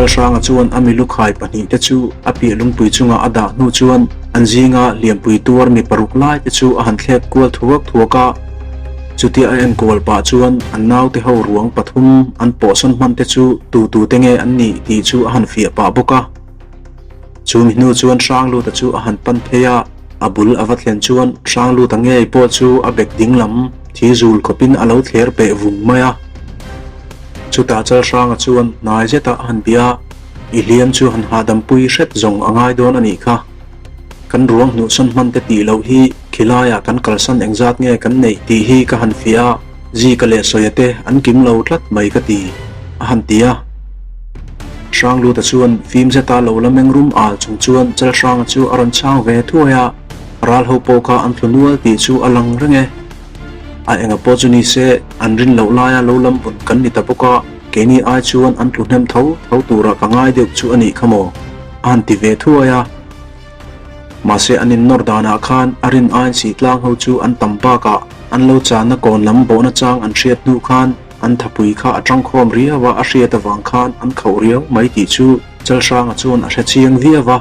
chal sanga chuan ami lukhai pahnih te chu api lungpui chunga ada nu chuan anjinga liampui tur mi paruk lai te chu a han thlep kual thuaka chuti a en kol pa chuan an nau te ho ruang pathum an poson man te chu tu te nge an ni ti chu a han fia pa boka chu mi nu chuan sang lu ta chu a han pan theya abul avatlen chuan sang lu ta nge po chu a bek dinglam thi zul khopin alo thler pe vung maya chuta chal sang chuan nai jeta han bia ilian chu han hadam pui hret zong angai don ani kha kan ruang nu son man te ti lo hi khilaya kan kalsan engjat nge kan nei ti hi ka han fia ji ka le soyate an kim lo tlat mai ka ti a han tia sang lu ta chuan phim zeta lo lameng rum al chung chuan chal sang chu aron chang ve thuaya ral ho po ka an thlunual ti chu alang renge a enga pojuni se anrin lo laya lo lam pun kan ni tapoka keni ai chuan an thlunem tho tura ka ngai deuh chu ani khamo an ti ve thuaya mase anin nordana khan arin ain si tlang ho chu an tampa ka an lo cha na kon lam bo na chang an hriat nu khan an thapui kha atang khom ria wa a hriat awang khan an khoriau mai ti chu chal sang chuan a hre chiang viawa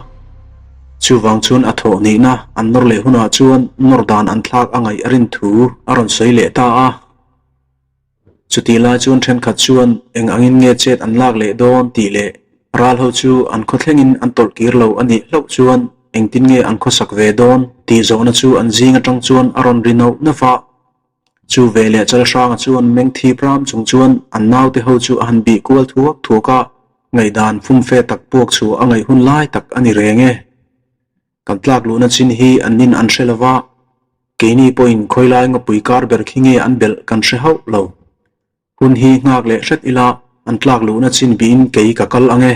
chu wang chun a tho ni na an nor le huna chuan nordan an thlak angai arin thu aron soi le ta a chuti la chuan then khat chuan eng angin nge chet an lak le don ti le ral ho chu an khothlengin an tol kir lo ani lo chuan eng tin nge an khosak ve don ti zo na chu an jinga tang chuan aron rino na fa chu ve le chal sang chuan meng thi pram chung chuan an nau te ho chu an bi kual thuaka ngai dan phum fe tak pok chu angai hun lai tak ani renge kan tlak lu na chin hi an nin an hrelawa keini point khoilai nga puikar ber khinge an bel kan hre hau lo hun hi ngak le hret ila an tlak lu na chin bin kei ka kal ange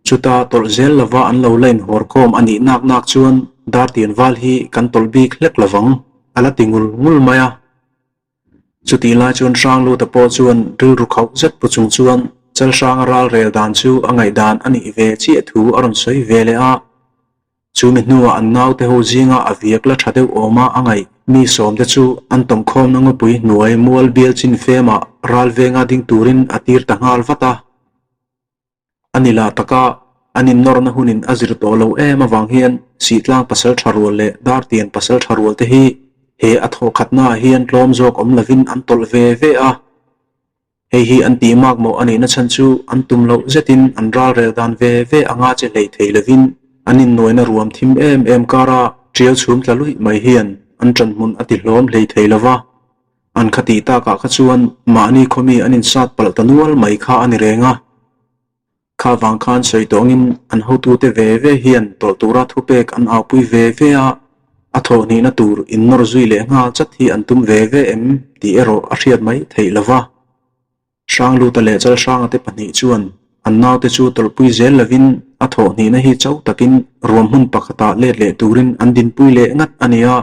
chuta tol zel lawa an lo len hor khom ani nak chuan dar tian wal hi kan tol bik hlek lawang ala tingul ngul maya chuti la chuan sang lu ta po chuan ril ru khau zet pu chung chuan chal sang ral rel dan chu angai dan ani ve chi thu aron soi ve le a chu mi nuwa an nau te ho zinga aviak la thadeu oma angai mi som te chu an tom khom nang pui nuai mual bial chin fema ral venga ding turin atir ta ngal vata anila taka anin norna hunin azir to lo ema wang hian sitlang pasal tharul le dar tian pasal tharul te hi he atho khatna hian tlom jok om lavin an tol ve a hi an ti mak mo ani na chan chu an tum lo zetin an ral rel dan ve anga che lei thei lavin anin noina ruam thim em kara trial chhum tlalui mai hian an tran mun ati hlom lei thei lawa an khati ta ka khachuan mani khomi anin sat pal tanual mai kha ani renga kha wang khan soi tongin an hotu te ve hian tol tura thupek an apui ve a atho ni na tur in nor zui le nga chat hi an tum ve em ti ero a hriat mai thei lawa sang lu ta le chal sang ate pani chuan an nau te chu tol pui zel lavin atho ni na hi chau takin rom hun pakhata le turin an din pui le ngat ania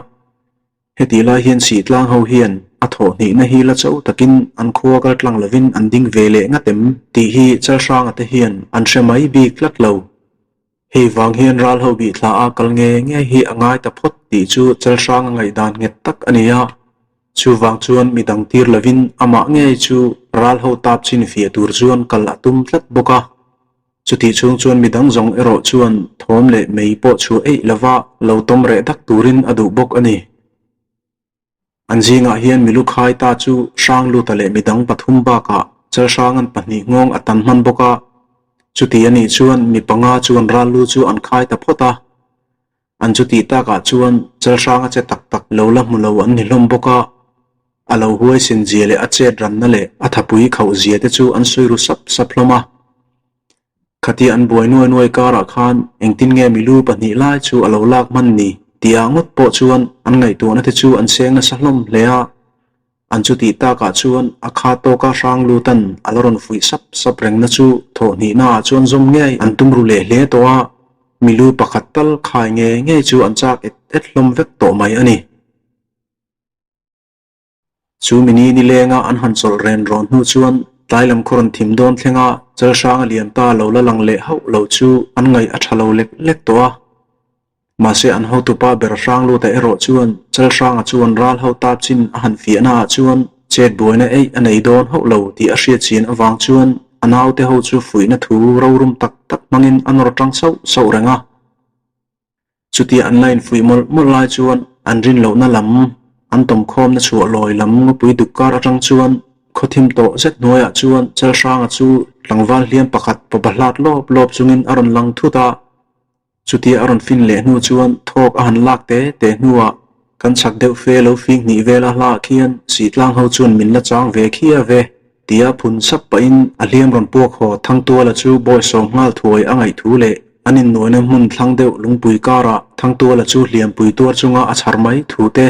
heti la hian si tlang ho hian atho ni na hi la chau takin an khuwa kal tlang lavin an ding ve le ngatem ti hi chal sang ate hian an hремai bi klak lo he wang hian ral ho bi thla a kal nge hi angai ta phot ti chu chal sang ngai dan nget tak ania chu wang chuan midang tir lavin ama nge chu ral ho tap chin fia tur chuan kal atum tlat boka chuti chung chuan midang zong ero chuan thom le mei po chu ei lawa lo tom re dak turin adu bok ani anjinga hian miluk khai ta chu sang lu tale midang pathum ba ka chal sang an pahni ngong atan man boka chuti ani chuan mi panga chuan ral lu chu an khai ta phota an chuti ta ka chuan chal sang a che tak lo la mu lo an ni lom boka alo huai sin jiale a che ran na le athapui khau zia te chu an soiru sap hloma khati an buai nuai kara khan engtin nge milu pahni lai chu alo lak man ni tia ngot po chuan an ngai tu na te chu an seng na sahlom lea an chuti ta ka chuan akha to ka sang lu tan aloron fui sap reng na chu tho ni na chuan zom nge an tumru le hle to a milu pakhat tal khai nge chu an chak et hlom vek to mai ani chu mini ni lenga an han chol ren ron hu chuan tailam khoron thim don thlenga chal sang liam ta lo la lang le hau lo chu an ngai a thalo lek to a mase an ho tu pa ber sang lu ta ero chuan chal sang a chuan ral ho tap chin a han fi na chuan chet boina ei anei don ho lo ti a hria chin awang chuan anau te ho chu fui na thu ro rum tak tak mangin anor tang so renga chuti online fui mol lai chuan an rin lo na lam an tom khom na chu loi lam ngopui dukar atang chuan khothim to zet noya chuan chal ranga chu tlangwal hliam pakhat pabahlat lop chungin aron lang thuta chuti aron fin le hnu chuan thok a han lak te hnuwa kan chak deuh fe lo fing ni vela hla khian sitlang ho chuan min la chang ve khia ve tia phun sap pa in a hliam ron puak ho thang tu la chu boy som ngal thuai angai thu le anin noina mun thlang deuh lungpui kara thang tu la chu hliam pui tur chunga a chhar mai thu te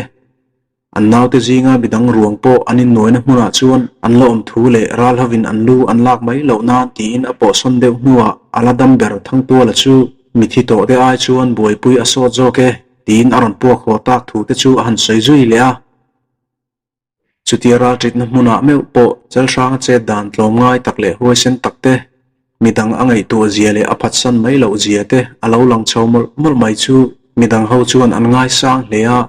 an nau te zinga bidang ruang po anin noina hmuna chuan an lo om thu le ral havin an lu an lak mai lo na ti in a po son deuh hnuwa aladam ber thang tu la chu mithi to de ai chuan boi pui a so zo ke tin aron puak ho tak thu te chu han sei zui le a chutiara trit na hmuna meu po chal sang che dan tlom ngai tak le huai sen tak te midang angai tu zia le aphat san mai lo zia te alo lang chau mol mai chu midang ho chuan an ngai sang le a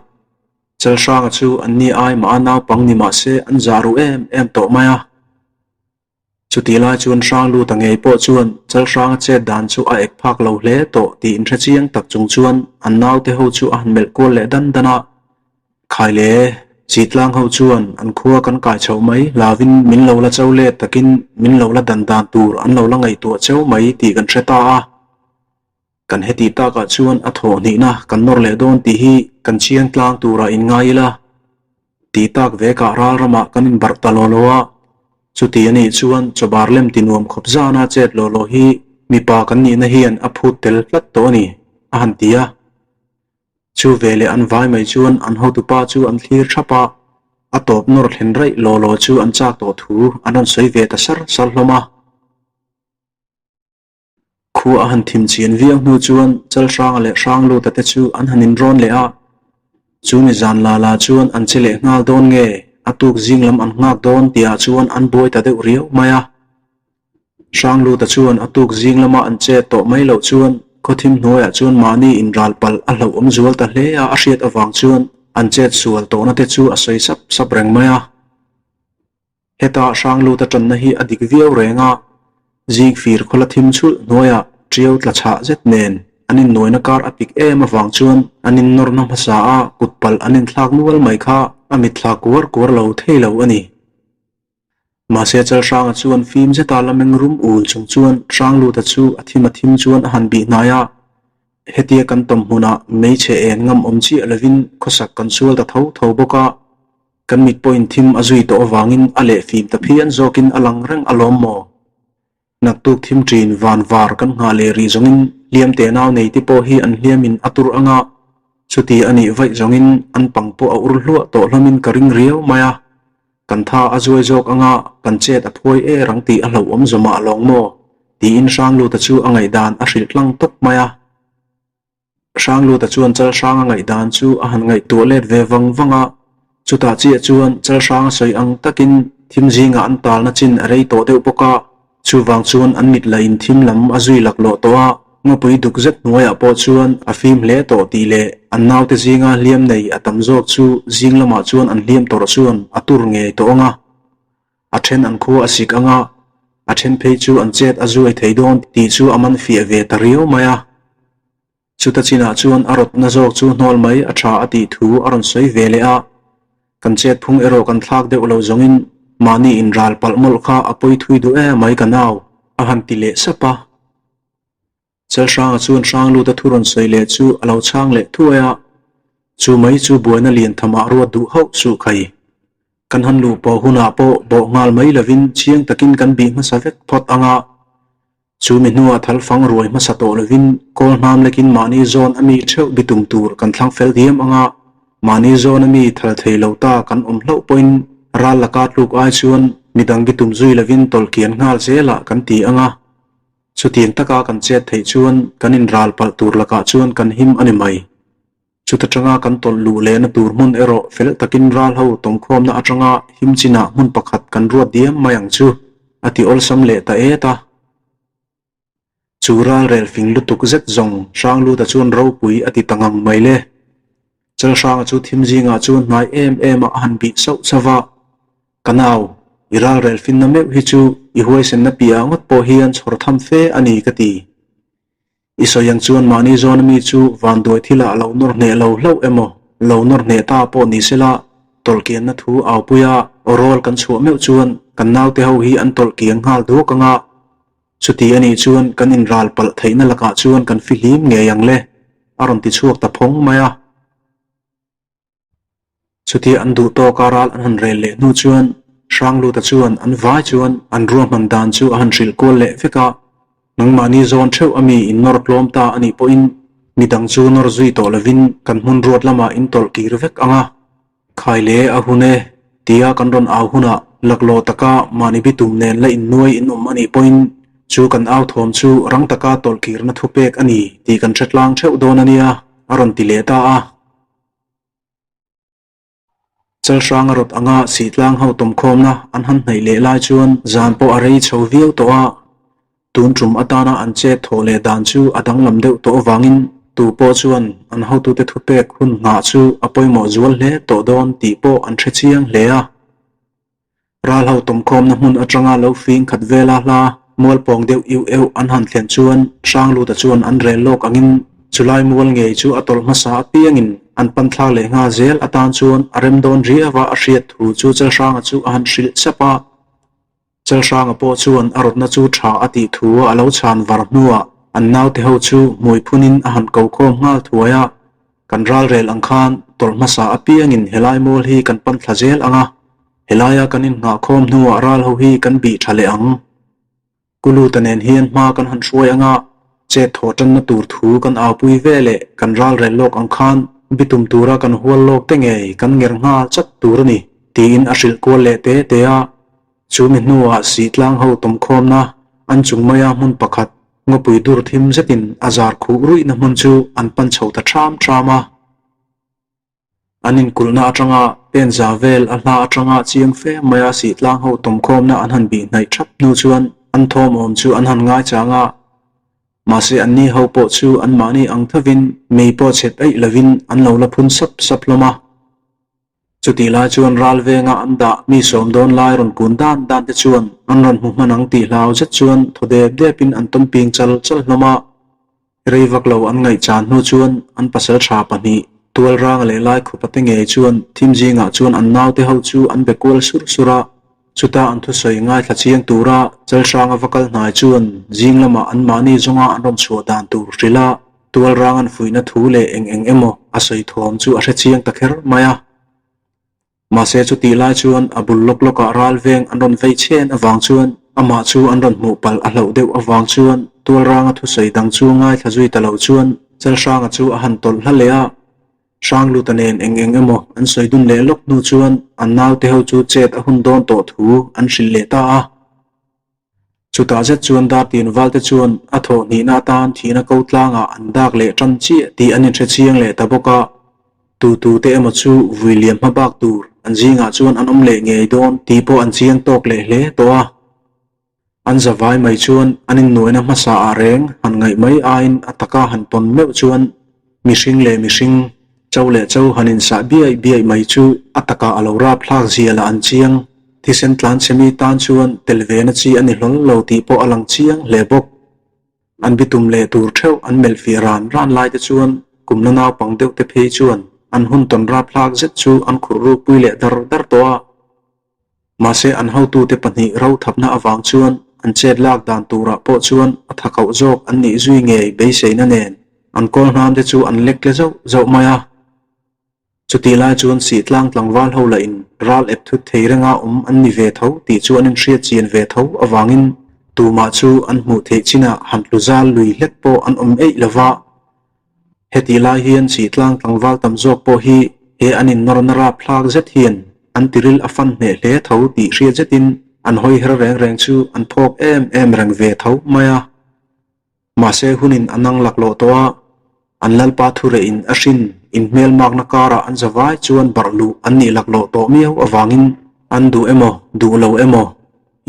chal sang chu an ni ai ma na pang ni ma se an zaru em to maya chuti la chuan sang lu tangei po chuan chal sang che dan chu a ek phak lo hle to ti in tha chiang tak chung chuan an nau te ho chu a han mel ko le dan dana khai le chitlang ho chuan an khuwa kan kai chho mai lavin min lo la chau le takin min lo la dan tur an lo la ngai tu chau mai ti kan theta a kan heti ta ka chuan a tho ni na kan nor le don ti hi kan chiang tlang tura in ngai la ti tak ve ka ral rama kan in bar talolowa chuti ani chuan chobar lem tinuam khop zana chet lo hi mi pa kan ni na hian a phut tel plat to ni a han tia chu vele an vai mai chuan an ho tu pa chu an thlir thapa a top nor thlen rai lo chu an chak to thu anon soi ve ta sar hloma khu a han thim chian viang nu chuan chal sang le sang lu ta te chu an hanin ron le a chu mi zan la chuan an chele ngal don nge atuk jinglam an ngak don tia chuan an boi ta de riau maya sang lu ta chuan atuk jinglama an che to mai lo chuan khothim hnoya chuan mani in ral pal a hlo om zual ta hle a hriat awang chuan an chet sual to na te chu a soi sap reng maya heta sang lu ta tan na hi adik viau renga jing fir khola thim chul hnoya triau tla cha zet nen anin noina kar apik em awang chuan anin nor na masa a kutpal anin thlak nual mai kha amit thlak kuar lo theilo ani ma se chal sang chuan film je ta lameng rum ul chung chuan sang lu ta chu athim chuan han bi naya hetia kan tom huna mei che en ngam om chi alavin khosak kan sual ta tho boka kan mit point thim azui to awangin ale film ta phian zokin alang reng alom mo nak tuk thim trin van var kan nga le ri zongin liam te naw nei ti po hi an hliamin atur anga chuti ani vai zongin an pangpo a ur hlu to hlamin karing riau maya kan tha azoi jok anga kan chet a phoi rang ti a hlo om zoma long mo ti in sang lu ta chu angai dan a hril tlang tok maya sang lu ta chuan chal sang angai dan chu a han ngai toilet ve wanga chuta chi chuan chal sang soi ang takin thim jinga an tal na chin arei to deuh poka chu wang chuan an mit la in thim lam azui lak lo to a ngapui duk zet noya po chuan a fim hle to ti le an nau te zinga hliam nei atam zok chu jinglama chuan an hliam tor chuan atur nge to anga a then an khu asik anga a then phei chu an chet azui theidon ti chu aman fi ve tario maya chuta china chuan arot na zok chu hnol mai a tha ati thu aron soi vele a kan chet phung ero kan thlak de ulo zongin mani in ral palmol kha apoi thui du mai kanaw a han ti le sapa chal sang chuan sang lu ta thuron soi le chu alo chang le thuaya chu mai chu buaina lian thama ro du ho chu khai kan han lu po huna po bo ngal mai lovin chiang takin kan bi ma savek phot anga chu mi nuwa thal fang roi ma sato lovin kol nam lekin mani zone ami theu bitum tur kan thlang fel diam anga mani zone ami thal thei lo ta kan hlo point ral lakat luk ai chuan midang bitum zui lovin tolkian ngal zela kan ti anga chu tiang taka kan chet thei chuan kan in ral pal tur laka chuan kan him ani mai chu ta tanga kan tol lu le na tur mun ero fel takin ral ho tong khom na atanga him china mun pakhat kan ruat diam mayang chu ati ol sam le ta eta chu ral rel fing lu tuk zet zong sang lu ta chuan ro pui ati tangang mai le chal sang chu thim jinga chuan ngai em a han bi so chawa kanaw iral rel fin na meu hi chu I huai sen na pia ngot po hian chhor tham fe ani ka ti iso yang chuan mani zon mi chu van doi thila lo nor ne lo hlo emo lo nor ne ta po ni sela tolkian na thu aw puya orol kan chu meu chuan kan naw te ho hi an tolkian hal do kanga chuti ani chuan kan in ral pal theina laka chuan kan filim nge yang le aron ti chuak ta phong maya chuti an du to karal an han rel le nu chuan sang lu ta chuan an vai chuan an ruam man dan chu an ril kol le feka nang mani zon theu ami in nor tlom ta ani po in midang chu nor zui to lovin kan hun ruat lama in tol kir vek anga khaile a hune tia kan ron aw huna laklo taka mani bitum nen la in nuai in ani point chu kan aw thom chu rang taka tol kir na thupek ani ti kan thetlang theu don ania aron ti le ta a chal sang rot anga sitlang ho tom khom na an han nei le lai chuan zan po arei chho viau to a tun trum atana an che thole dan chu adang lam deuh to wangin tu po chuan an ho tu te thupek hun nga chu apoi mo zual hle to don ti po an the chiang hle a ral ho tom khom na mun atanga lo fing khat vela hla mol pong deuh iu eu an han thlen chuan sang lu ta chuan an rel lok angin chulai mual ngei chu atol masa piangin an panthla le nga zel atan chuan arem don ri awa a hriat thu chu chal sang chu an hril chapa chal sang po chuan arot na chu tha ati thu alo chan war nuwa an naw te ho chu moi phunin a han ko khom ngal thuaya kan ral rel angkhan tol masa apiangin helai mol hi kan panthla zel anga helaya kanin nga khom nuwa ral ho hi kan bi thale ang kulu tanen hian ma kan han hruai anga che thotan na tur thu kan aw pui vele kan ral rel lok angkhan bitum tura kan hual lok te nge kan nger nga chat tur ni tin a hril ko le te te a chumi nuwa sitlang ho tom khom na an chung maya mun pakhat ngopui dur thim zetin azar khu rui na mun chu an pan chho ta tham trama anin kulna atanga pen zavel a hla atanga chiang fe maya sitlang ho tom khom na an han bi nai thap nu chuan an thom om chu an han ngai changa mase anni ho po chu an mani ang thavin mei po chet ai lovin an lo la phun sap loma chuti la chuan ralve nga anda mi som don lai ron kun dan te chuan an ron hu manang ti lau chat chuan thode de pin an tom ping chal loma reivak lo an ngai chan nu chuan an pasal tha pani tual rang le lai khu pate nge chuan thimji nga chuan an naw te ho chu an bekol sura chuta an thu soi ngai thachiang tura chal sang avakal hnai chuan jing lama an mani zonga an ron chhuat dan tur rila tual rang an fuina thu le eng emo asoi thom chu a hrechiang takher maya mase chu ti lai chuan abul lok loka ral veng an ron vei chen awang chuan ama chu an ron mu pal a hlo deuh awang chuan tual rang a thu soi dang chu ngai thazui talo chuan chal sang a chu a han tol hlalea sang lu tanen eng emo an soi dun le lok nu chuan an naw te ho chu chet a hun don to thu an hril le ta a chuta zet chuan dar tin walte chuan a tho ni na tan thina ko tlanga an dak le tran chi ti anin the chiang le ta boka tu te emo chu William mabak tur an jinga chuan an om le ngei don ti po an chiang tok le hle to a an zawai mai chuan anin noina masa a reng han ngai mai ain ataka han ton meu chuan mihring le mihring chau le chau hanin sa biai mai chu ataka alora phlak ziala an chiang thisen tlan chemi tan chuan telvena chi ani hlol lo ti po alang chiang le bok an bitum le tur theu an melfi ran lai te chuan kumna naw pang deuh te phei chuan an hun ton ra phlak zet chu an khurru pui le dar toa mase an ho tu te pani ro thapna awang chuan an chet lak dan tura po chuan athakau jok an ni zui nge be seina nen an kol nam te chu an lek le zo maya chuti lai chuan si tlang tlangwal ho la in ral ep thu theirenga an ni ve tho ti chu an hriat chian ve tho awangin tu ma chu an mu the china han tluzal lui hlek po an ei lawa heti lai hian si tlang tlangwal tam jok po hi he anin nornara phlak zet hian an tiril afan ne hle tho ti hriat zetin an hoi her reng chu an phok em rang ve tho maya mase hunin anang laklo towa an lalpa thure in ashin in mel mak na kara an zawai chuan barlu an ni laklo to miau awangin an du emo du lo emo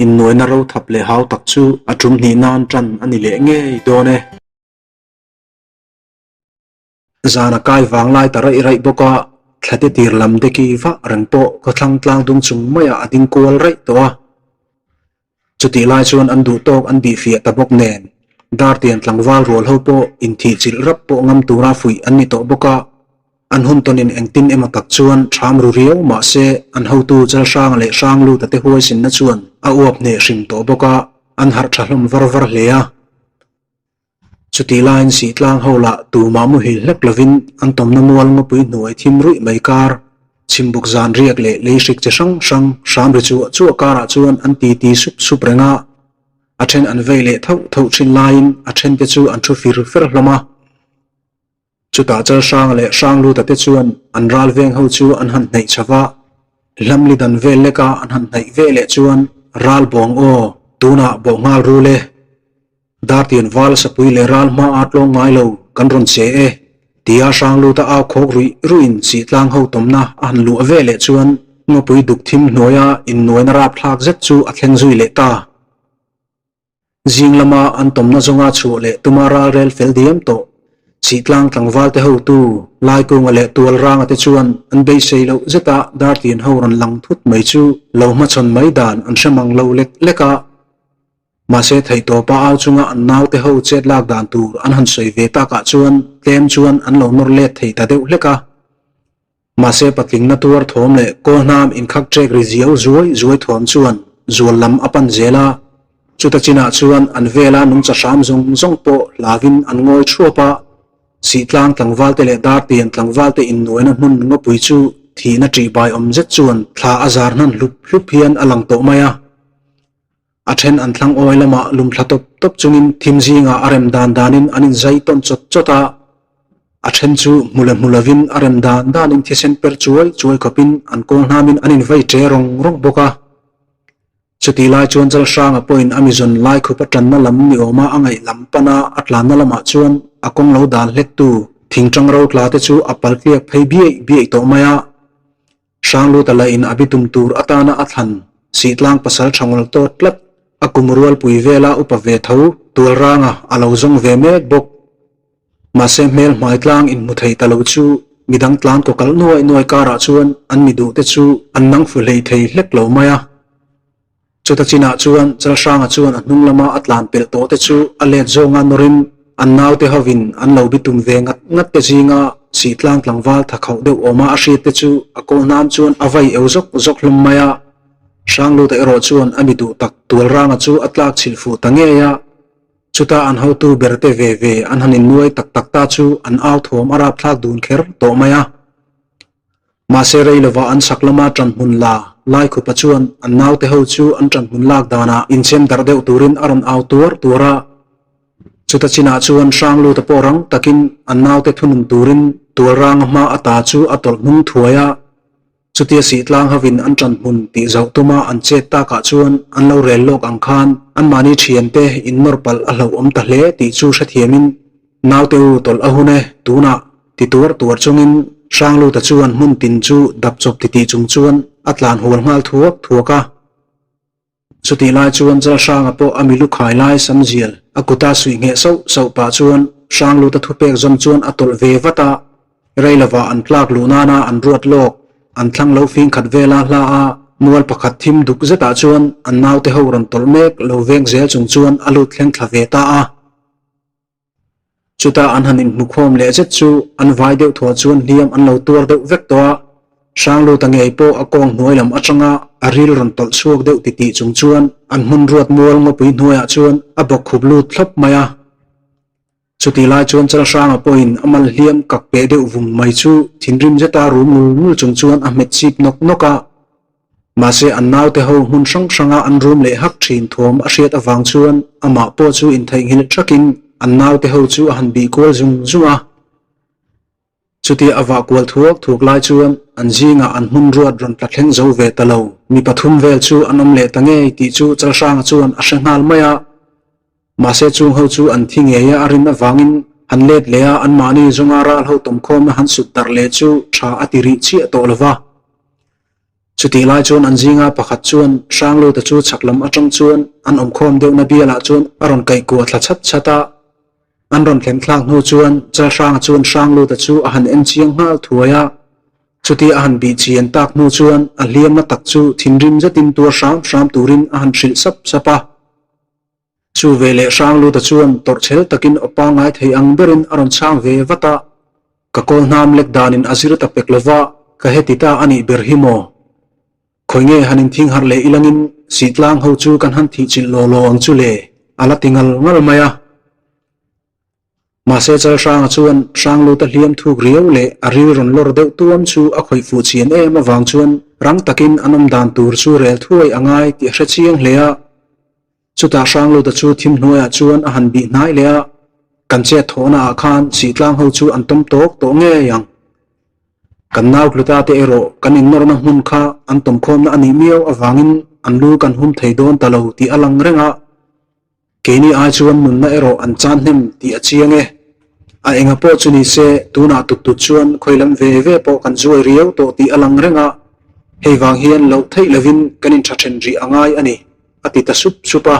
in noina ro thap le hau tak chu atum ni nan tran ani le nge done zana kai wang lai tarai rai boka thate tir lam de ki va rang po ko thlang tlang dung chung maya ading kol rai to chuti lai chuan an du tok an bi fia tabok nen dar tian tlangwal rol ho po in thi chil rap po ngam tura fui an ni to boka an hun tonin engtin ematak chuan tham ru riau ma se an ho tu chal sang le sang lu tate huai sin na chuan a uap ne hring to boka an har thalum var hlea chuti lain si tlang hola tu ma mu hi hlek lovin an tom na mual ngo pui nuai thim rui mai kar chimbuk zan riak le leishik che sang sham ri chu kara chuan an ti sup renga a then an veile tho thin lain a then te chu an thu fir hloma chuta chal sang le sang lu tate chuan an ral veng ho chu an han nei chawa lamli dan vel leka an han nei vele chuan ral bong o tuna bongal ru le dar tian wal sapui le ral ma atlong ngai lo kan ron che e tia sang lu ta a khok ruin si tlang ho tomna an lu vele chuan ngo pui duk thim noya in noina rap thlak zet chu a thleng zui le ta jing lama an tomna zonga chu le tumara rel fel diam to si tlang tlangwal te ho tu lai ku ngale tual rang ate chuan an bei sei lo zeta dar tian ho ron lang thut mai chu lo ma chon mai dan an shamang lo leka ma se thei to pa au chunga an nau te ho chet lak dan tur an han soi ve ta ka chuan tlem chuan an lo nor le thei ta deuh leka ma se patling na tur thom le ko nam in khak trek ri ziau zuai thom chuan zual lam apan zela chuta china chuan an vela nung cha sam zong po lavin an ngoi thupa si tlang tlangwal te le dar tian tlangwal te in noina mun ngo pui chu thi na tri bai om zet chuan thla azar nan hlup hian alang to maya a then an thlang oi lama lum thlatop top chungin thimjinga arem danin anin zai ton chota a then chu mulavin arem danin thisen per chuai kopin an kol namin anin vai tre rong boka chuti lai chuan chal sang a point amazon lai khupa tan na lam ni oma angai lampana atlan na lama chuan akong lo dal hlek tu thingchang ro tla te chu apal kliak phei bi to maya sang lu tala in abitum tur atana athan si tlang pasal thangol to tlat akumrual pui vela upave tho tul ranga alo zong ve mek bok ma se mel mai tlang in muthei talo chu midang tlang ko kal nuai kara chuan an mi du te chu an nang fu lei thei hlek lo maya chuta china chuan chal sanga chuan anung lama atlan pel to te chu ale zonga norin an nau te hovin an lo bitum ve ngat te jinga si tlang tlangwal thakhau deuh oma a hriat te chu ako nam chuan avai euzok hlum maya sang lu te ro chuan amidu tak tul ranga chu atlak chilfu tangeya chuta an ho tu berte ve an hanin nuai tak ta chu an au thom arap thlak dun kher to maya ma se rei lova an saklama tran hun la lai khu pachuan an nau te ho chu an tran hun lak dana in chem dar deuh turin aron au tura chuta china chuan sang lu te porang takin an nau te thunun turin tul rang ma ata chu atol mung thuaya chutia si tlang havin an tran hun ti zau tuma an che ta ka chuan an lo rel lok ang khan an mani thian te in norpal a lo om ta hle ti chu sha thiamin nau te u tol ahune tuna ti tur chungin sang lu ta chuan mun tin chu dap chop ti chung chuan atlan hol ngal thuaka chuti lai chuan chal sang apo amilu khai lai samjial akuta sui nge so pa chuan sang lu ta thupek zom chuan atol ve wata reilawa an plak lu nana an ruat lok an thlang lo fing khat vela hla a mual pakhat thim duk zeta chuan an nau te ho ron tol mek lo veng zel chung chuan alu thleng thla ve ta a chuta an hanin mukhom le zet chu an vai deuh thua chuan liam an lo tur deuh vek to sang lu tangei po akong hnuailam atanga aril ron tol suak deuh ti chung chuan an hun ruat mual ngo pui hnuaya chuan abok khup lut thlop maya chuti lai chuan chal sang a point amal hliam kak pe deuh vung mai chu thinrim zeta ru mul chung chuan a met chip noka ma se an nau te ho hun sanga an room le hak thin thom a hriat awang chuan ama po chu in thai hil trakin an nau te ho chu a han bi kol zunga chuti awa kwal thuak lai chuan an jinga an hun ruat ron tlathleng zo ve talo mi pathum vel chu anom le tange ti chu chal sang chuan a hrengal maya ma se chung ho chu an thinge ya arin awangin han let leya an mani zonga ral ho tom khom han sut tar le chu tha atiri chi to lova chuti lai chuan an jinga pakhat chuan sang lo ta chu chaklam atang chuan an om khom deuh na biala chuan aron kai ko thla chata an ron thleng thlang no chuan chal sang chuan sang lo ta chu a han en chiang hal thuaya chuti ahan bi chian tak nu chuan a hliam na tak chu thinrim zatin tur sham turin ahan hril sapa chu vele sang lu ta chuan tor chhel takin opa ngai thei ang berin aron chang ve wata ka kol nam lek danin azir ta peklova ka hetita ani berhimo khoinge hanin thing har le ilangin sitlang ho chu kan han thi chil lo ang chu le ala tingal ngal maya ma se chal sang chuan sang lu ta hliam thuk riau le ari ron lor deuh tuam chu a khoi fu chian e ma wang chuan rang takin anom dan tur chu rel thuai angai ti hre chiang hlea chuta sang lu ta chu thim hnuaya chuan a han bi hnai lea kan che thona khan sitlang ho chu an tom tok to nge yang kan nauk luta te ero kan in nor na hun kha an tom khom na ani miau awangin an lu kan hum thei don talo ti alang renga keini ai chuan mun na ero an chan hnem ti achiang e a enga po chuni se tuna tu chuan khoilam ve po kan zuai riau to ti alang renga hei wang hian lo thei lovin kanin thathen ri angai ani ati ta supa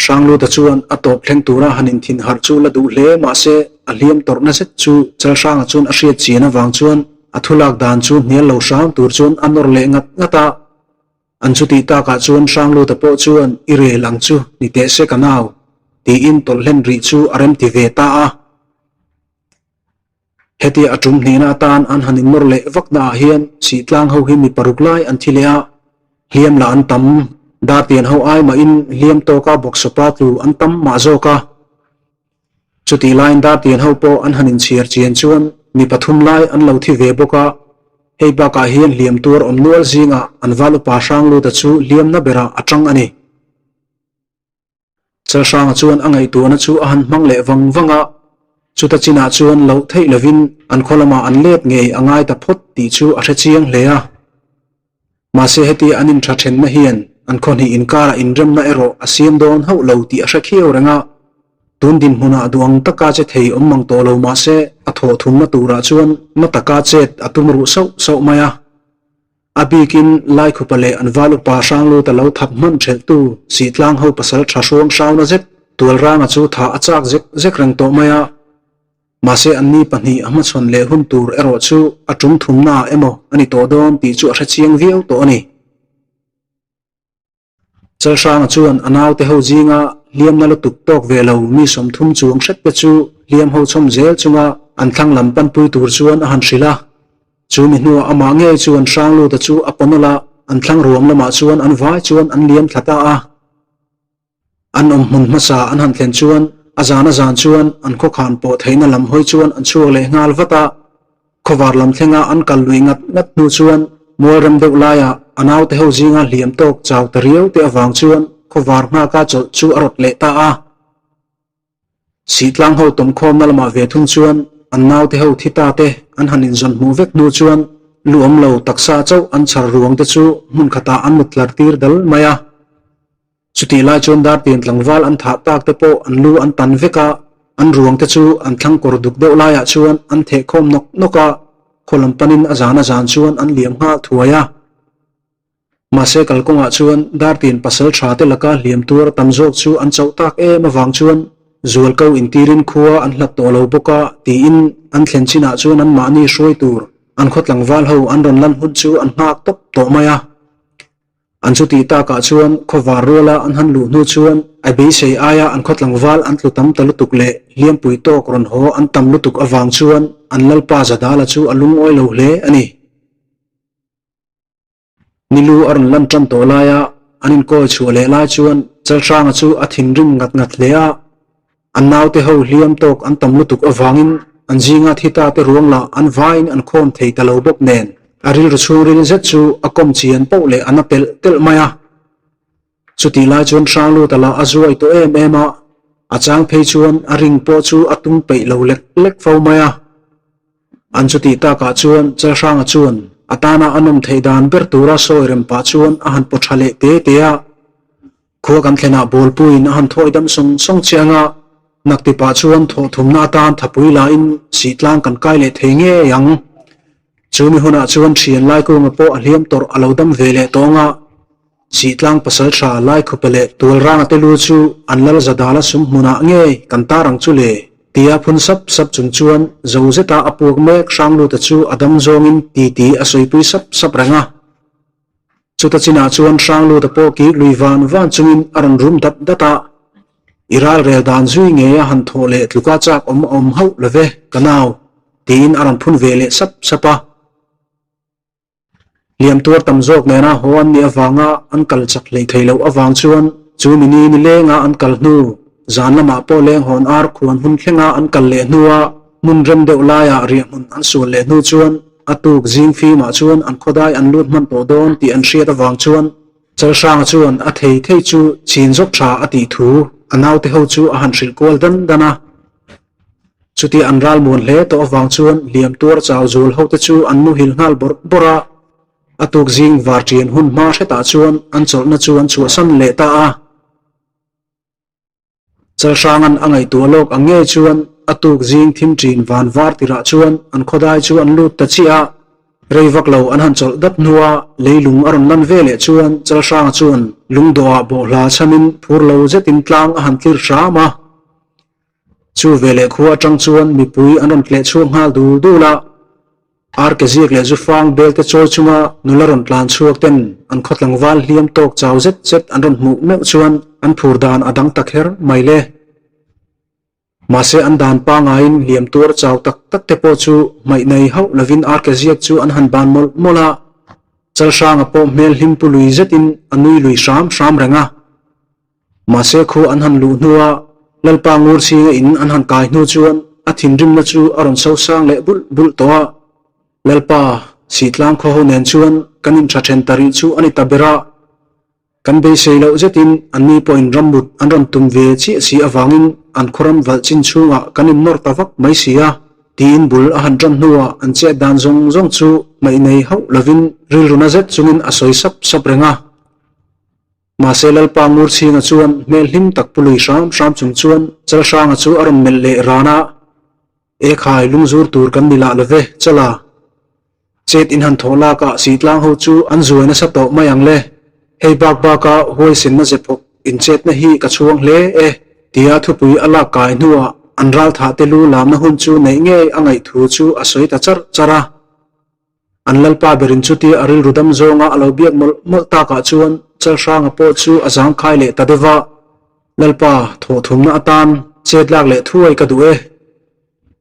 sanglu ta chuan atop thleng tura hanin thin har chu la du hle ma se aliam torna set chu chal sang chun a hriat china wang chuan athulak dan chu hnial lo sang tur chuan anor le ngata an chu ti ta ka chuan sanglu ta po chuan ire lang chu ni te se kanau ti in tol len ri chu arem ti ve ta a heti atum hna tan an hanin mor le vakna hian si tlang ho hi mi paruklai an thilea hliam la an tam da tian ho ai ma in hliam to ka box sopa tu an tam ma zo ka chuti line da tian ho po an hanin chiar chian chuan mi pathum lai an lo thi ve boka hei ba ka hian hliam tur om nual zinga an valu pa sang lu ta chu hliam na bera atang ani chal sang chuan angai tu na chu ahan mang le wanga chuta china chuan lo thei lovin an kholama an let ngei angai ta phot ti chu a hre chiang hlea ma se heti anin thathen na hian an khon hi inkara inrem na ero asiam don ho lo ti a hrakhiau renga tun din huna duang taka che thei ommang to lo ma se atho thum na tura chuan mataka chet atumru so maya abikin lai khupale anwalu pa sanglu ta lo thap man thel tu sitlang ho pasal thasong sauna zet tual ranga chu tha achak zek rang to maya ma se anni pani ama chon le hun tur ero chu atum thumna emo ani to don ti chu a hrachiang viau to ani chal sang chuan anaw te ho jinga liam na lo tuk tok ve lo mi som thum chuang hret pe chu liam ho chom zel chunga an thlang lam pan pui tur chuan a han hrila chu mi hnu ama nge chuan sang lu ta chu aponola an thlang ruam lama chuan an vai chuan an liam thlata a an mun masa an han thlen chuan azana zan chuan an kho khan po theina lam hoi chuan an chuak le ngal vata khowar lam thlenga an kal lui ngat nu chuan moram deuh laya anaw te ho jinga hliam tok chaw tariau te awang chuan khowar hna ka chol chu arot le ta a sitlang ho tom khom na lama ve thung chuan an naw te ho thita te an hanin zon mu vek nu chuan luam lo taksa chaw an char ruang te chu mun khata an mutlar tir dal maya chuti lai chon dar tin tlangwal an tha tak te po an lu an tan veka an ruang te chu an thlang kor duk deuh laya chuan an the khom noka kholam panin azana zan chuan an liam nga thuaya ma se kalkonga chuan dar tin pasal tha te laka hliam tur tamjok chu an chau tak e ma wang chuan zual ko intirin khuwa an hlat to lo boka ti in an thlen china chuan an mani hroi tur an khotlang wal ho an ron lan hun chu an hnak top to maya an chu ti ta ka chuan khowar rola an han lu nu chuan ai be sei aya an khotlang wal an tlutam talutuk le hliam pui to kron ho an tam lutuk awang chuan an lalpa zadala chu alung oi lo hle ani nilu aron lan tram to laya anin ko chu le la chuan chal sang chu athin ring ngat lea an naw te ho hliam tok an tam lutuk awangin an jinga thita te ruangla an vain an khom thei talo bok nen aril rachuril zet chu akom chian po le anapel tel maya chuti la chuan sanglu tala azuai to ema achang phei chuan aring po chu atum pei lo lek fo maya an chuti ta ka chuan chal sang chuan atana anom theidan ber tura soirem pa chuan a han pothale te a kho kan thlena bol puin a han thoidam song chianga nakti pa chuan tho thumna tan thapui la in sitlang kan kai le thenge yang chumi huna chuan thian lai ko ngapo ahliam tor alodam vele tonga sitlang pasal tha lai khupale tul rang te lu chu anlal zadala sum huna nge kan tarang chu le tia phun sap chung chuan zo zeta apuk mek sang lu ta chu adam zongin ti asoi pui sap ranga chuta china chuan sang lu ta po ki lui van chungin aron rum data iral rel dan zui nge ya han thole tluka chak om ho love kanaw tin aron phun vele sapa liam tur tam jok nena hoan ni awanga an kal chak lei theilo awang chuan chu mini ni lenga an kal hnu zan lama po leng hon ar khuan hun thlenga an kal le hnuwa mun rem deuh laia ri mun an sul le hnu chuan atuk jing fi ma chuan an khodai an lut man to don ti an hriat awang chuan chal sang chuan a thei chu chin jok tha ati thu anaw te ho chu a han hril kol dana chuti an ral mon hle to awang chuan liam tur chaw zul ho te chu an nu hil ngal bora atuk jing var trin hun ma hreta chuan an chol na chuan chu san le ta a chal sangan angai tu lok ange chuan atuk jing thim trin van var tira chuan an khodai chu an lut ta chia reivak lo an han chol dat nuwa leilung aron lan vele chuan chal sang chuan lungdoa bo hla chamin phur lo zetin tlang a han tir rama chu vele khuwa tang chuan mipui anon tle chu ngal du la ar ke ziak le zu fang bel te choi chunga nularon tlan chuak ten an khotlang wal hliam tok chaw zet an ron mu me chuan an phur dan adang takher maile mase an dan pa ngain liam tur chaw tak te po chu mai nei ho lovin ar ke ziak chu an han ban mola chal sang po mel him pului zetin anui lui sham ranga mase khu an han lu hnuwa lalpa ngur singa in an han kai hnu chuan a thin rim na chu aron so sang le bul towa lalpa sitlang kho ho nen chuan kanin tha then tari chu ani tabera kan be seilo zetin anni point rambut an ron tum ve chi si awangin an khoram wal chin chunga kanin nor tawak mai sia tin bul a han ram nuwa an che dan zong chu mai nei ho lovin ril runa zet chungin asoi sap renga ma se lalpa ngur singa chuan mel him tak pului sham chung chuan chal sanga chu aron mel le rana e khai lungzur tur kan nila love chala chet in han thola ka sitlang ho chu an zuina sa to mayang le hei bak ka hoi sin na zepok in chet na hi ka chuang hle tia thupui ala kai nuwa an ral tha te lu lam na hun chu nei nge angai thu chu asoi ta chara an lalpa berin chu ti aril rudam zonga alo biak mol ta ka chuan chal sang po chu azang khai le ta dewa lalpa tho thum na atan chet lak le thuai ka du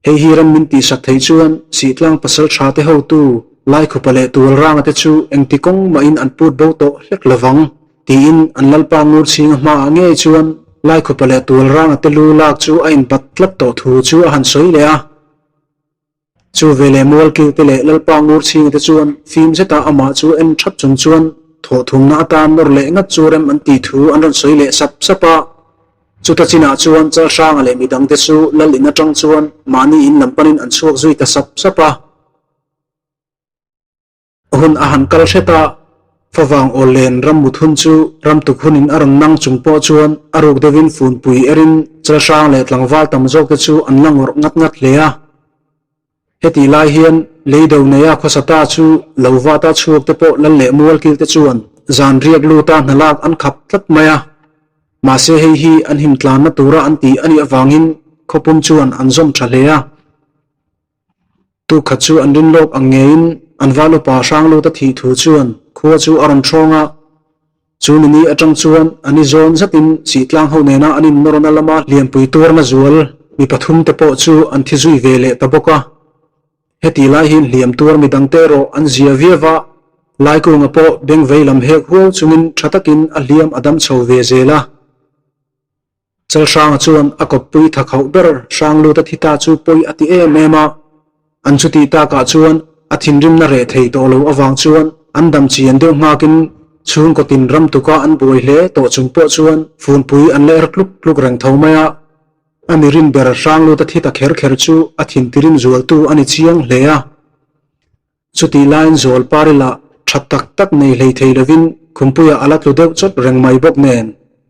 hei hiram min ti sak thei chuan sitlang pasal tha te ho tu lai khupale tul rang te chu engti kong ma in an put bo to hlek lawang ti in an lalpa ngur sing ma nge chuan lai khupale tul rang te lu lak chu a in bat tlap to thu chu a han soi le a chu vele mol ki te le lalpa ngur sing te chuan film zeta ama chu en thap chung chuan tho thum na tan nor le ngat churem an ti thu an ron soi le sapa chuta china chuan chal sang ale midang te chu lal in atang chuan mani in lampanin an chuak zui ta sapa hun a han kal heta fawang olen ram muthun chu ram tuk hunin aron nang chung po chuan aruk devin fun pui erin chal sang le tlangwal tam jok te chu an langor ngat leya heti lai hian leido neya khosata chu lowata chuak te po lal le mual kil te chuan zan riak lu ta nalak an khap tlat maya ma se hei hi an him tlan na tura an ti ani awangin khopum chuan an zom thaleya tu khachu an rin lok angein an valu pa sang lu ta thi thu chuan khuwa chu aron thonga chu ni atang chuan ani zon zatin sitlang ho nena anin norona lama liam pui tur na zual mi pathum te po chu an thi zui vele taboka heti lai hin liam tur mi dang te ro an zia viawa lai ku nga po beng veilam hek hu chungin thatakin a liam adam chho ve zela chal sang chuan a kop pui thakhau ber sang lu ta thita chu poi ati mema an chuti ta ka chuan a thin rim na re thei to lo awang chuan an dam chian deuh makin chung ko tin ram tuka an boi hle to chung po chuan fun pui an ler kluk rang thomaya ani rin ber sang lu ta thita kher chu a thin tirin zual tu ani chiang hleya chuti line zol parila thattak tak nei hlei thei lovin khumpuya alat lu deuh chot reng mai bok nen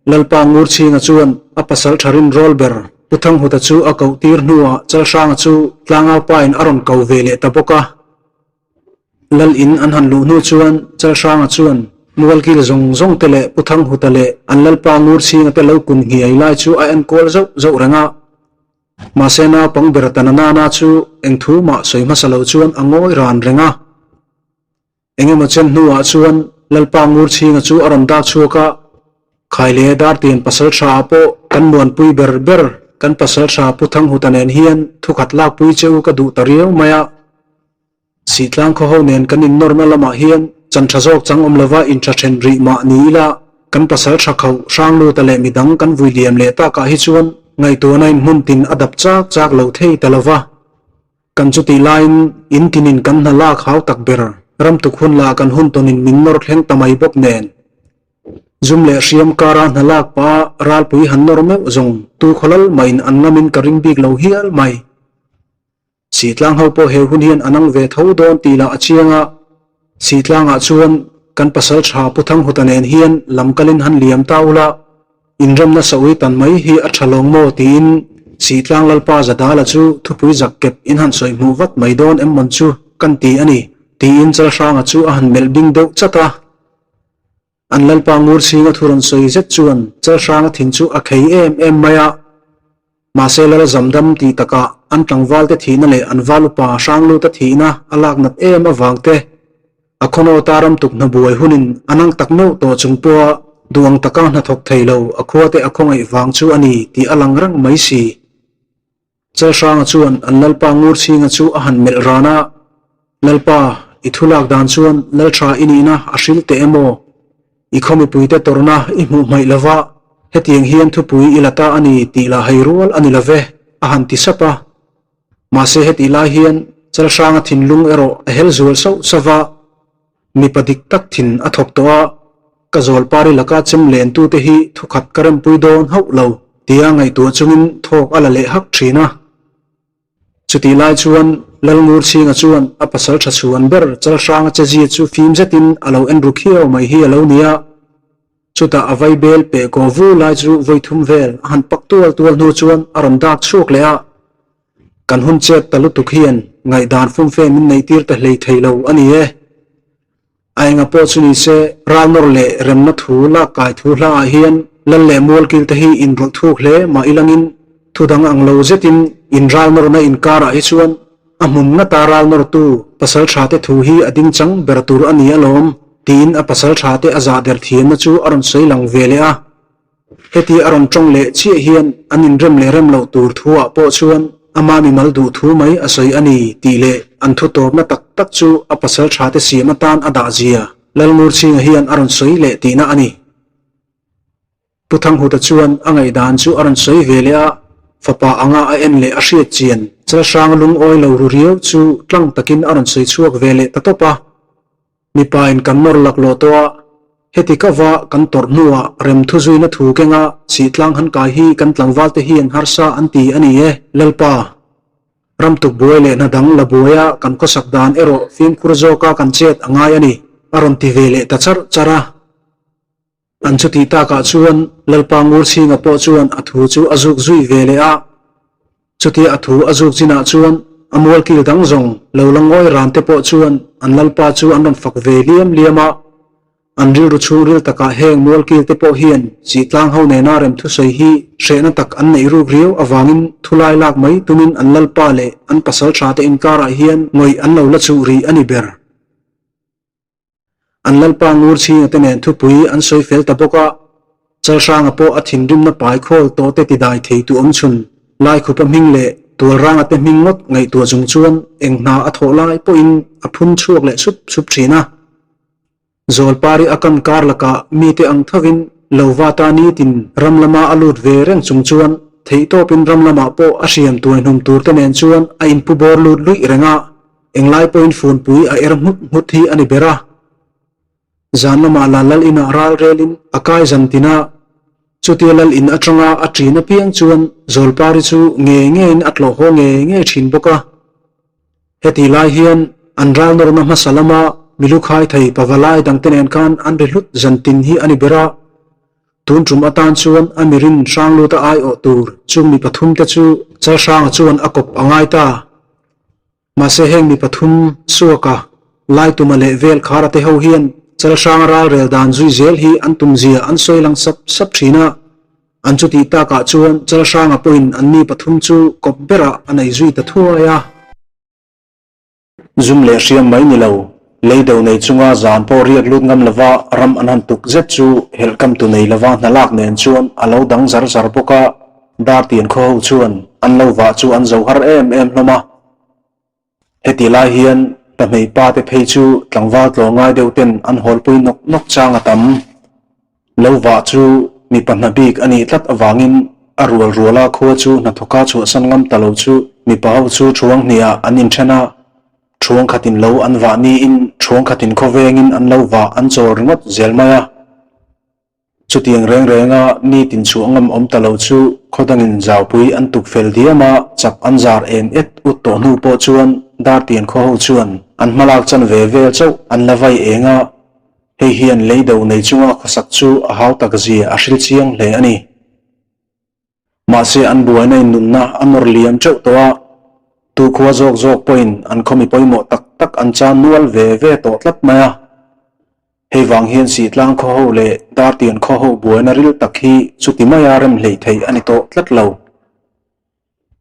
lalpa ngur chinga chuan a pasal tharin roll ber puthang huta chu a kau tir hnuwa chal sang chu tlanga pain aron kau vele tapoka lal in an han lu hnu chuan chal sang chuan mual kil zong tele puthang hutale an lalpa ngur chinga te lo kun hi ai lai chu a en kol zo ranga masena pang beratana na chu engthu ma soima salo chuan angoi ran renga enge machen nuwa chuan lalpa ngur chinga chu aram dak chuka khaile dar tin pasal tha po kan muan pui ber ber kan pasal tha pu thang hutanen hian thukhat lak pui cheu ka du tariau maya sitlang kho ho nen kan in normal lama hian chan thazok chang omlova in tha then ri ma ni ila kan pasal tha khau sang lu tale midang kan vuiliam le ta ka hi chuan ngai to nain mun tin adap chak chak lo thei talova kan chuti line in tinin kan na la khau tak ber ram tu khun la kan hun tonin minnor thleng tamai bok nen zum le siam kara na lak pa ral pui han nor me zong tu kholal main annamin karing big lo hial mai sitlang ho po he hun hian anang ve tho don tila achianga sitlanga chuan kan pasal tha puthang hutanen hian lamkalin han liam taula inram na sawi tan mai hi a thalong mo tin sitlang lalpa zadala chu thupui zakkep in han soi mu wat mai don em mon chu kan ti ani ti in chal ranga chu a han melbing deuh chata an lalpa ngur singa thuran soi zet chuan chal ranga thin chu a khei em maya masela zamdam ti taka an tlangwal te thina le an valupa sanglu ta thina alak nat em awangte akhono taram tukna buai hunin anang takno to chungpo duang taka na thok theilo akhuate akhongai wang chu ani ti alang rang mai si chal ranga chuan an lalpa ngur singa chu a han mel rana lalpa ithulak dan chuan laltha inina ashil te emo ikhomi puite torna imu mai lava hetiang hian thu pui ilata ani tila hairol ani lave ahan ti sapa mase heti la hian chal ranga thinlung ero ahel zul so sawa mi padik tak thin athok towa kazol pari laka chem len tu te hi thukhat karam pui don hau lo tia ngai tu chungin thok ala le hak thina chuti lai chuan lalngur singa chuan apasal tha chuan ber chal ranga chaji chu phim zetin alo en rukhiau mai hi alo nia chuta avai bel pe ko vu lai chu voithum vel han paktual tual nu chuan aram dak chuk lea kan hun chet talu tukhian ngai dan fum fe min nei tir ta hlei theilo ani e ainga po chuni se ranor le remna thu la kai thu la hian lal le mol kil ta hi in ro thuk hle ma ilangin thudang anglo zetin in ranor na in kara hi chuan amun na taral nor tu pasal thate thu hi ading chang beratur ani alom tin a pasal thate aza der thiam na chu aron sei lang vele a heti aron tong le chi hian anin rem le rem lo tur thuwa po chuan ama mi mal du thu mai asoi ani ti le an thu top na tak tak chu a pasal thate siam tan ada zia lalmur ching hian aron sei le ti na ani puthang hu ta chuan angai dan chu aron sei vele a fapa anga a en le a hriat chian chal sang lung oi lo ru riau chu tlang takin aron sei chuak vele tatopa mi pa in kan nor lak lo towa heti kawa kan tor nuwa rem thu zui na thu kenga si tlang han kai hi kan tlangwal te hi an harsa anti ani e lalpa ram tuk buai le na dang la buaya kan ko sakdan ero film kurzo ka kan chet angai ani aron ti vele ta char chara an chuti ta ka chuan lalpa ngur singa po chuan athu chu azuk zui vele a chuti athu azuk china chuan amol kil dang zong lo langoi ran te po chuan an lalpa chu an ron fak ve liama an ru chu ril taka heng mol kil te po hian si tlang ho ne na rem thu sei hi shena tak an nei ru riu awangin thulai lak mai tumin an lalpa le an pasal tha te in kara hian ngoi an lo la chu ri ani ber an lalpa ngur chi te nen thu pui an soi fel ta boka chal ranga po athin rim na pai khol to te ti dai thei tu om chun lai khupa ming le tur ranga te ming ngot ngai tu jung chuan engna a tho lai po in a phun chuak le sup thina zol pari akan kar laka mi te ang thavin lovata ni tin ramlama alut ve reng chung chuan thei to pin ramlama po a siam tuin hum tur te nen chuan a in pu bor lut lui renga englai point phone pui a er mut hi ani bera zanama lalal ina ral relin akai zantina chutialal in atranga atrina piang chuan zolpari chu nge in atlo ho nge thin boka heti lai hian anral norma masalama milukhai thei pawalai dangten kan anrilut zantin hi ani bera tun trum atan chuan amirin sanglu ta ai o tur chumi pathum te chu cha sang chuan akop angai ta mase heng mi pathum suaka lai tumale vel khara te ho hian chal sang ral rel dan zui zel hi antum zia an soi lang sap thina an chu ti ta ka chuan chal sang a point an ni pathum chu kopbera anei zui ta thuaya zum le riam mai ni lo leido nei chunga zan po riak lut ngam lawa ram anan tuk zet chu helkam tu nei lawa nalak nen chuan alo dang zar zar poka dar tien kho chuan an lo wa chu an zo har em hloma heti lai hian ta mei pa te phei chu tlangwa tlo ngai deu ten an hol pui nok nok changa tam lo wa chu mi panna bik ani tlat awangin arul ruala kho chu na thoka chu san ngam talo chu mi pau chu thuang nia anin thena thuang khatin lo an wa ni in thuang khatin khovengin an lo wa an chor ngot zelmaya chutiang reng renga ni tin chu angam om talo chu khodangin jaw pui an tuk fel diama chap an zar en et ut to nu po chuan dar tien kho ho chuan an malak chan ve ve chau an lavai enga hei hian leido nei chunga khosak chu a hau tak zia a hril chiang hle ani ma se an buai nei nunna anor liam chau towa tu khuwa jok jok point an khomi poimo tak tak an chan nual ve ve to tlat maya hei wang hian si tlang kho ho le dar tien kho ho buai na ril tak hi chuti maya rem hlei thei ani to tlat lo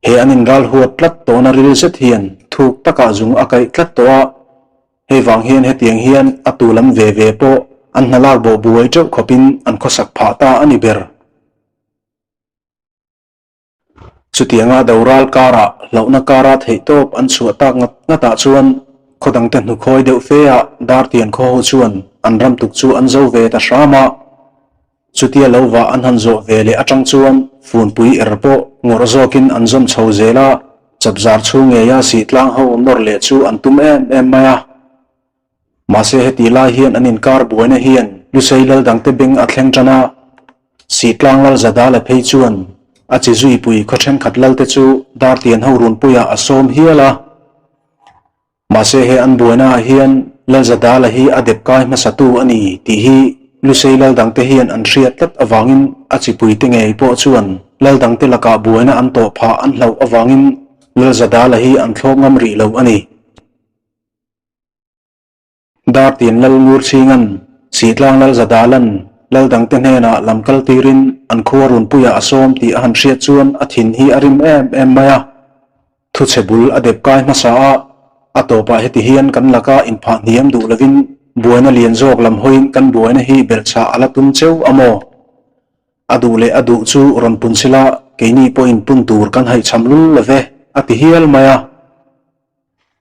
he anin ral huat tlat to na ril set hian thuk taka zung akai tlat towa hei wang hian he tiang hian atulam ve ve po an nalak bo buai chau khopin an khosak pha ta ani ber chutianga daural kara launa kara thei top an chuata ngata chuan khodang te nu khoi deuh feya dar tien kho ho chuan an ram tuk chu an zo ve ta shrama chutia lova an han zo ve le atang chuan fun pui erpo ngor zokin an zom chho zela chapzar chu nge ya si tlang ho nor le chu an tum em maya ma se heti la hian anin kar buaina hian lu seilal dang te beng athleng tana si tlang lal zada la phei chuan a chi zui pui khothen khatlal te chu dar tien ho run puya asom hiala ma se he an buaina hian lal zada la hi adep kai ma satu ani ti hi lu seilal dang te hian an riat tat awangin a chi pui te ngei po chuan lal dang te laka buaina an to pha an hlo awangin lal zada la hi an thlok ngam ri lo ani dar tien lal ngur chingan si tlang lal zada lan lal dang te hena lamkal tirin an khuarun puya asom ti han riat chuan a thin hi arim em maya thu chebul adep kai ma sa atopa heti hian kan laka in pha niam du lovin buaina lian jok lam hoin kan buaina hi belcha ala tum cheu amo adu le adu chu ron punsila keini point pun tur kan hai chamlul love ati hial maya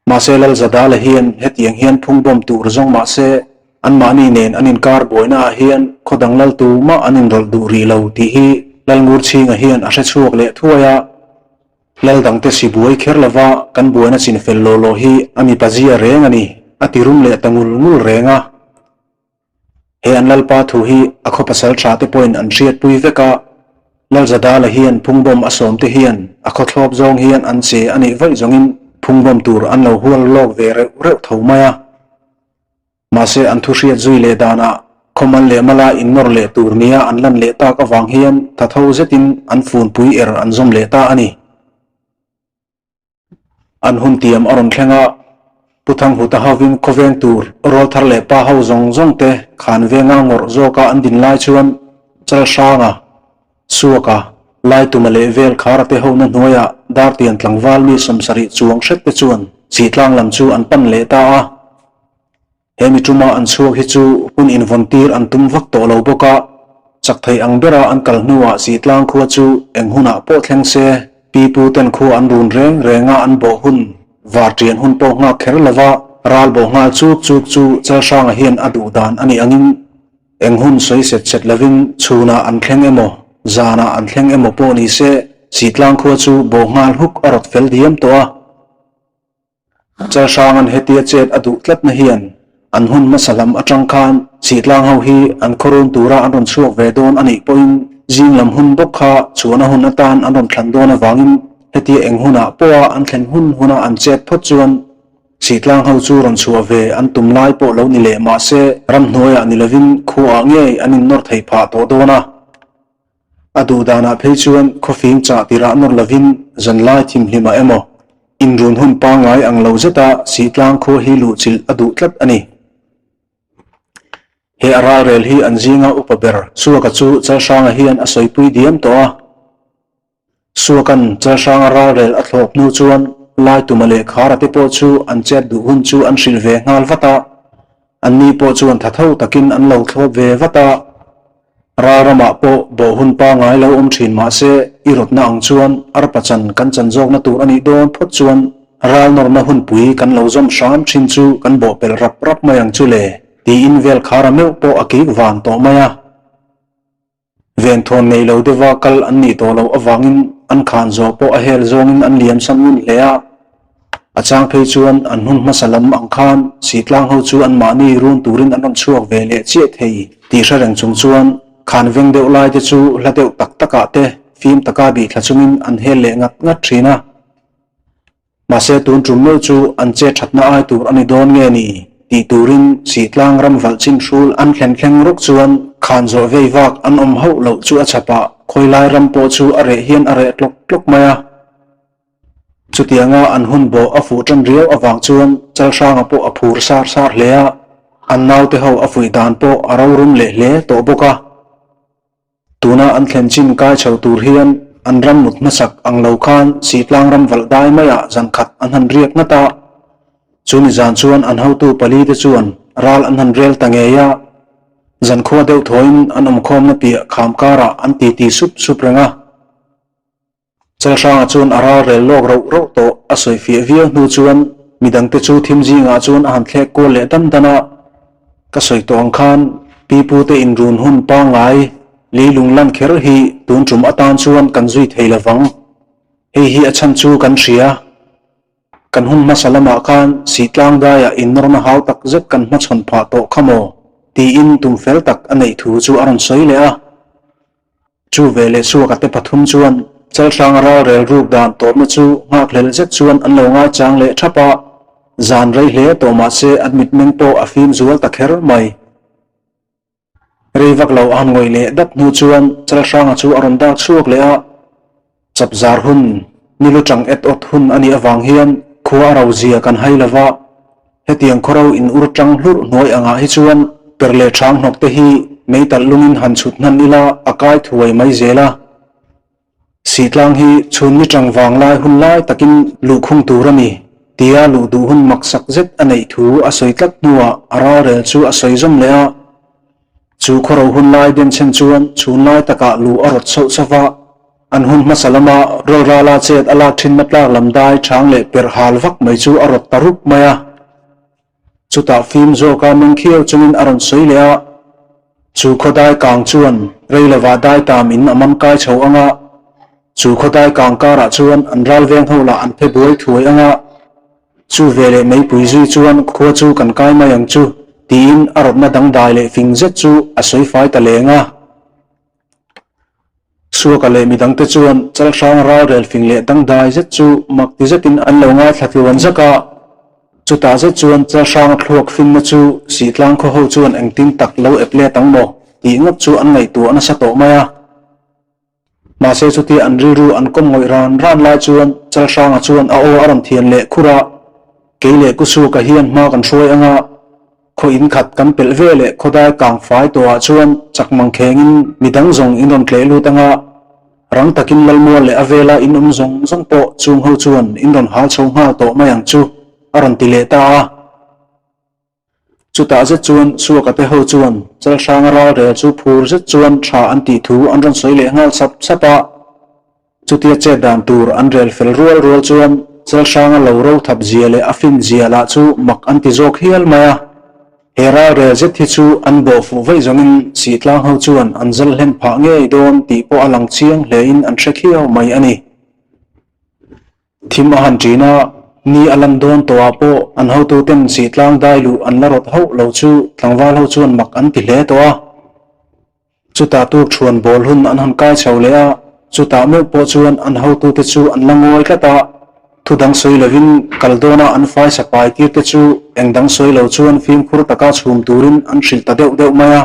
ma se lal zada la hian hetiang hian phungbom tur zong ma se an mani nen anin kar buaina hian khodang lal tu ma anin rol du ri lo ti hi lal ngur chinga hian a hre chuak le thuaya lal dang te si buai kher lawa kan buaina chin fel lo lo hi ami pazia reng ani ati rum le tangul ngul renga he an lal pa thu hi akho pasal tha te point an riat pui veka lal zada la hian phungbom asom te hian akho thlop zong hian an che ani vai zongin phungbom tur an lo hual lok ve re thomaya ma se an thu riat zui le dana khoman le mala innor le tur nia an lan le ta ka wang hian thatho zetin an fun pui er an zom le ta ani an hun tiam aron thlenga puthang huta havin khoveng tur rol thar le pa ho zong zong te khan venga ngor zoka an din lai chuan chal sanga suaka lai tumale vel khara te ho na noya dar tian tlangwal mi somsari chuang hret te chuan chi tlang lam chu an pan le ta a hemi tuma an chuak hi chu un in volunteer an tum vak to lo boka chak thei ang bera an kal nuwa si tlang khuwa chu enghuna po thleng se pipu ten khu an run reng renga an bo hun var trian hun po nga kher lawa ral bo nga chuk chu chal sang hian adu dan ani angin enghun soi set lavin chuna an thleng emo zana an thleng emo po ni se si tlang khuwa chu bo ngal huk arot fel diam to a chal sang an hetia chet adu tlat na hian an hun masalam atang khan si tlang ho hi an khorun tura an ron chuak ve don ani point jing lam hun bok kha chuana hun atan an ron thlan don awangin heti enghuna poa an thlen hun huna an chet phot chuan si tlang ho chu ron chuwa ve an tum lai po lo ni le ma se ram hnoya ni lovin khu a nge anin nor thei pha to dona adu dana phei chuan khofing cha tira nor lovin zan lai thim hlima emo in run hun pa ngai ang lo zeta si tlang kho hi lu chil adu tlat ani he ara rel hi an zinga upaber suaka chu chalsanga hian a soipui diam to a suakan chalsanga ra rel a thlop nu chuan lai tumale khara te po chu an chet du hun chu an hril ve ngal vata anni po chuan thatho takin an lo thlop ve vata ra rama po bo hun pa ngai lo thin ma se irot na ang chuan arpachan kan chan jok na tur ani don phot chuan ral nor na hun pui kan lo zom sham thin chu kan bo pel rap rap mayang chu le ti in vel khara meu po aki van to maya ven thon nei lo dewa kal anni to lo awangin an khan zo po a hel zongin an liam samun lea achang phei chuan an hun masalam ang khan sitlang ho chu an mani run turin an chuak ve le che thei ti sarang chung chuan khan veng deuh lai te chu la deuh tak taka te phim taka bi thlachumin an hel le ngat ngat thina ma se tun trum meu chu an che thatna ai tur ani don nge ni ti turin sitlang ram valchin hrul an khleng ruk chuan khan zo vei vak an om ho lo chu a chapa khoilai ram po chu are hian are tlok maya chutianga an hun bo a fu tan riau awang chuan chalsanga po a phur sar lea an nau te ho a fui dan po aro rum le to boka tuna an thlenchin kai chho tur hian an ram mut masak ang lo khan sitlang ram valdai maya zan khat an han riak na ta chuni zan chuan an ho tu pali te chuan ral an han rel tangeya zan khuwa deuh thoin an khom na pi kham kara an ti sup renga chalsanga chuan ara rel lok ro to a soi fi via nu chuan midang te chu thimji nga chuan a han thlek ko le dana ka soi tong khan pipu te in run hun pa ngai li lung lan kher hi tun trum atan chuan kan zui theilawang hi a chan chu kan ria kan hun masalama khan sitlang daya in norma hau tak zet kan ma chon pha to khamo ti in tum fel tak anei thu chu aron soi le a chu vele chu ka te pathum chuan chalsang ra rel ruk dan to ma chu ngak lel zet chuan an lo nga chang le thapa zan rei hle to ma se admit meng po afim zual takher mai reivak lo an ngoi le dat nu chuan chalsang chu aron dak chuak le a chap zar hun nilu chang et ot hun ani awang hian khuwa ro zia kan hailawa hetiang khoro in ur tang hlur noi anga hi chuan perle thang nok te hi meital lungin han chut nan ila akai thuai mai zela sitlang hi chun ni tangwang lai hun lai takin lu khung turani tia lu du hun maksak zet anei thu asoi tlak nuwa ara rel chu asoi zom lea chu khoro hun lai den chen chuan chun lai taka lu arot so sawa an hun masalama rala chet ala thin matlak lamdai thang le per hal vak mai chu arot taruk maya chuta film zo ka meng khiau chungin aron soi lea chu khodai kang chuan reilawa dai tam in amam kai chho anga chu khodai kang kara chuan an ral veng hola an phe boi thuai anga chu vele mei pui zui chuan kho chu kan kai mayang chu tin arot na dang dai le fing zet chu asoi fai ta lenga suaka le midang te chuan chalsang ra rel fing le dang dai zet chu mak ti zetin an lo nga thlathiwan zaka chuta zet chuan chalsang thluak fin na chu sitlang kho ho chuan engtin tak lo eple tang mo ti ngap chu an ngai tu an sa to maya ma se chuti an ru an kom ngoi ran lai chuan chalsang a chuan a o aram thian le khura keile ku su ka hian ma kan throi anga kho in khat kan pel vele khodai kang fai to a chuan chakmang khengin midang zong in ron tle lu tanga rang takin lalmo le avela in zong po chung ho chuan in ron hal chho nga to mayang chu aron ti le ta chuta zet chuan suaka te ho chuan chalsang ra re chu phur zet chuan tha an ti thu an ron soi le ngal sapa chutia che dan tur an rel fel rual chuan chalsang lo ro thap zia le afin zia la chu mak an ti jok hial maya hera re zet hi chu an bo fu vai zongin sitlang ho chuan an zal hen pha nge don ti po alang chiang hlein an threkhiau mai ani thim a han tina ni alam don to apo an ho tu ten sitlang dai lu an la rot ho lo chu tlangwal ho chuan mak an ti hle to a chuta tu thuan bol hun an han kai chho le a chuta me po chuan an ho tu te chu an langoi ka ta thudang soi lovin kaldona an fai sapai tir te chu engdang soi lo chuan film khur taka chhum turin an hril ta deuh maya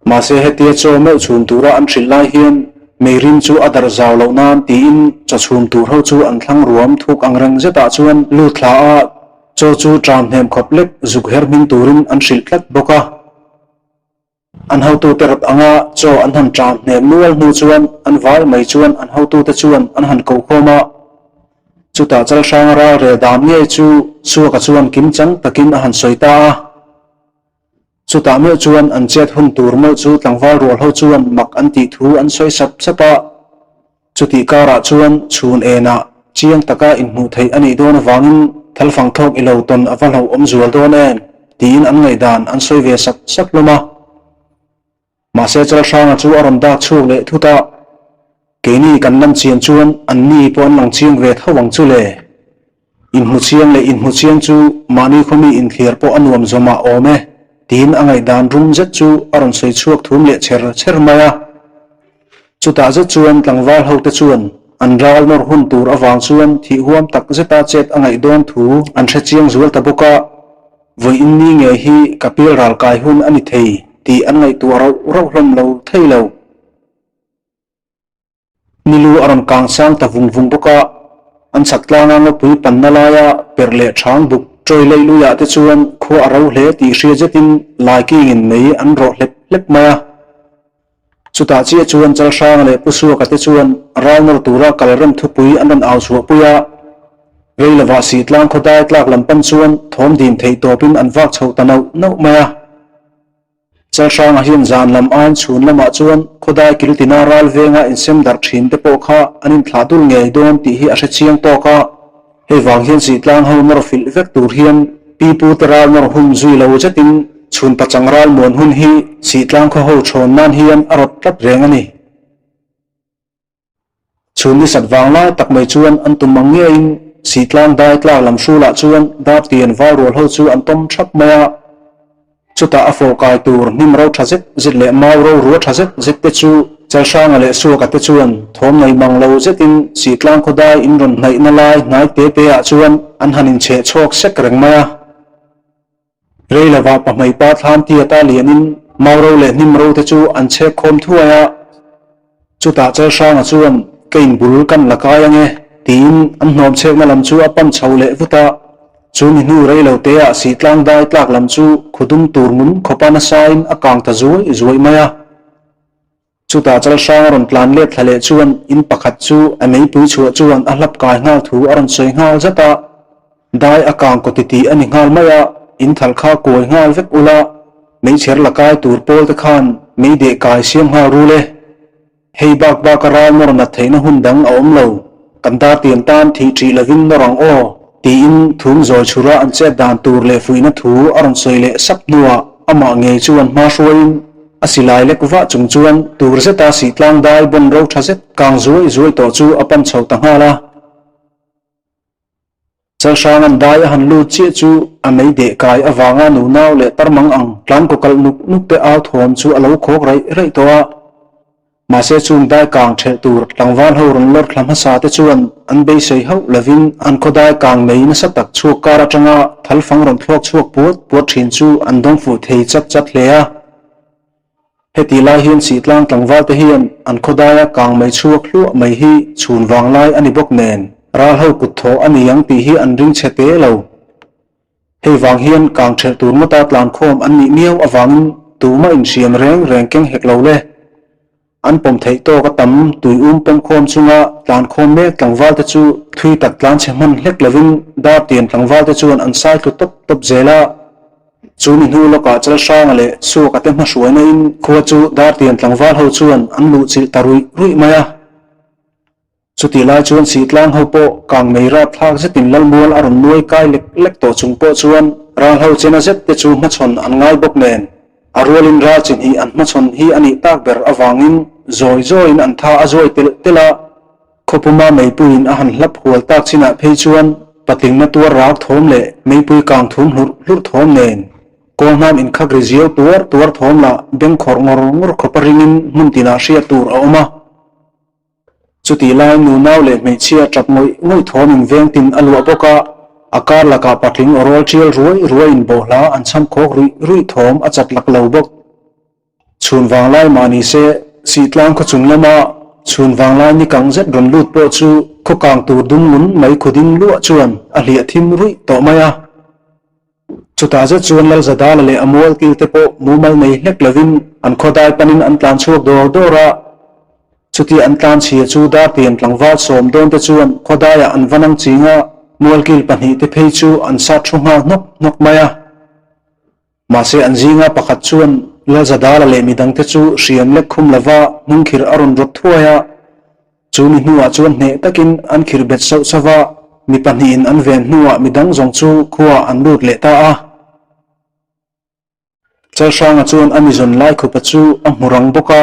ma se hetia cho me chhum tura an hril lai hian meirin chu adar zaw lo nan ti in cha chhum tur ho chu an thlang ruam thuk angrang zeta chuan lu thla a cho chu tram hnem khoplek zuk her min turin an hril tlat boka an hau tu te rat anga cho an han tram ne nual nu chuan an vai mai chuan an hau tu te chuan an han ko khoma chuta chal sang ra re dam nge chu ka chuan kim chang takin a han soita chuta me chuan an chet hun tur mo chu tlangwal rol ho chuan mak an ti thu an soi sap sapa chuti kara chuan chhun ena chiang taka in mu thei ani don wangin thalfang thok ilo ton aval ho om zual don en tin an ngai dan an soi ve sak sak loma ma se chal sang chu aram da chu le thuta keini kan lam chian chuan an ni pon lang chiang ve thawang chu le in hu chiang chu mani khomi in thlir po anuam zoma ome tin angai dan rum zet chu aron sei chuak thum le cher maya chuta zet chuan tlangwal ho te chuan an ral nor hun tur awang chuan thi huam tak zeta chet angai don thu an thre chiang zual ta boka voi in ni nge hi kapil ral kai hun ani thei ti an ngai tu ro hlom lo thei lo nilu aron kang sang ta vung boka an satlanga ngo pui pannalaya perle thang buk troi leilu ya te chuan kho aro hle ti hria jetin laiki in nei an ro lep maya chuta chi chuan chal sang le pusu ka te chuan rawnor tura kalrem thu pui an ran aw chu puya reilawa si tlang khodai tlak lampan chuan thom din thei topin an wak chho tanau no maya chal sang a hian zan lam an chhun lama chuan khodai kiltina ral venga in sem dar thin te po kha anin thladul ngei don ti hi a hre chiang to ka he wang hian si tlang ho nor fil vek tur hian pipu teral nor hum zui lo chatin chhun pachang ral mon hun hi si tlang kho ho thon nan hian arot tat reng ani chhun ni sat wang la tak mai chuan an tum mang nge in si tlang dai tlak lam shu la chuan dap tian va rol ho chu an tom thap maya chuta afo kai tur nim ro thazet zit le mau ro ru thazet zit te chu chal sang le su ka te chuan thom nei mang lo zetin si tlang khodai in ron nei na lai nai te pe a chuan an hanin che chok sek reng maya reilawa pa mai pa thlam ti ata lianin mau ro le nim ro te chu an che khom thuaya chuta chal sang chuan kein bul kan lakai ange tin an hnom chek na lam chu apam chho le vuta chuni nu reilo te a si tlang dai tlak lam chu khudum tur mun khopana sain akang ta zui maya chuta chal sang ron tlan le thale chuan in pakhat chu anei pu chu chuan a hlap kai ngal thu aron soi ngal zata dai akang ko ti ani ngal maya in thal kha koi ngal vek ula mei cher lakai tur pol te khan mei de kai siam ha ru le hei bak ra nor na theina hun dang a om lo kanda tian tan thi tri lovin norang o ti in thum zoi chura an che dan tur le fuina thu aron soi le sap nuwa ama nge chuan ma hruain asilai le kuwa chung chuan tur zeta si tlang dai bon ro thazet kang zui to chu apam chho ta hala chal sang an dai han lu chi chu amei de kai awanga nu naw le tarmang ang tlan ko kal nuk te aw thom chu alo khok rai to ma se chung dai kang the tur tlangwal ho ron lor thlam sa te chuan an be sei ho lovin an khodai kang nei na satak chu kara tanga thalfang ron thlok chuak pot thin chu an dong fu thei chat leya heti lai hian si tlang tlangwal te hian an khodai kang mai chuak hlu mai hi chhun wang lai ani bok nen ral ho kut tho ani yang ti hi an ring chete lo hei wang hian kang the tur mata tlan khom an ni miau awangin tuma in siam reng keng hek lo le an pom thei to ka tam tui pom khom chunga tlan khom me tlangwal te chu thui tak tlan cheman hlek lovin da tian tlangwal te chuan an sai tu top zela chuni nu loka chal sang le su ka te ma hruaina in kho chu da tian tlangwal ho chuan an lu chil tarui maya chuti lai chuan si tlang ho po kang mei ra thak zetin lalmual aron nuai kai lek to chung po chuan ral ho chena zet te chu ma chon an ngai bok nen arolin ra chin hi an ma chon hi ani tak ber awangin zoi in an tha azoi tela khopuma mei puin a han hlap hual tak china phei chuan pating na tur rak thom le mei pui kang thum hlur thom nen kongnam in khagri ziau tur thom la beng khor ngor khoparingin muntina ria tur a oma chuti lai nu naw le mei chia tap ngoi thom in veng tin alwa boka akar laka patling orol chial ruai in bohla an cham khok rui thom achat lak lo bok chhun wang lai mani se si tlang ko chung lama chhun wang lai ni kang zet ron lut po chu kho kang tur dum mun mai khudin lu chuan a hlia thim rui to maya chuta je chuan lal zada le amol kil te po mumal nei hlek lovin an khodai panin an tlan chuak dora chuti an tlan chhia chu dar tian tlangwa som don te chuan khodaya an vanang chinga mual kil pahnih te phei chu an sa thunga nok maya ma se an zinga pakhat chuan lal zada le midang te chu riam lek khum lawa mungkhir aron rot thuaya chu ni hnuwa chuan hne takin an khir bet so sawa mi pahnin an ven hnuwa midang zong chu khuwa an lut le ta a chal sanga chuan amizon lai khupa chu a hmurang boka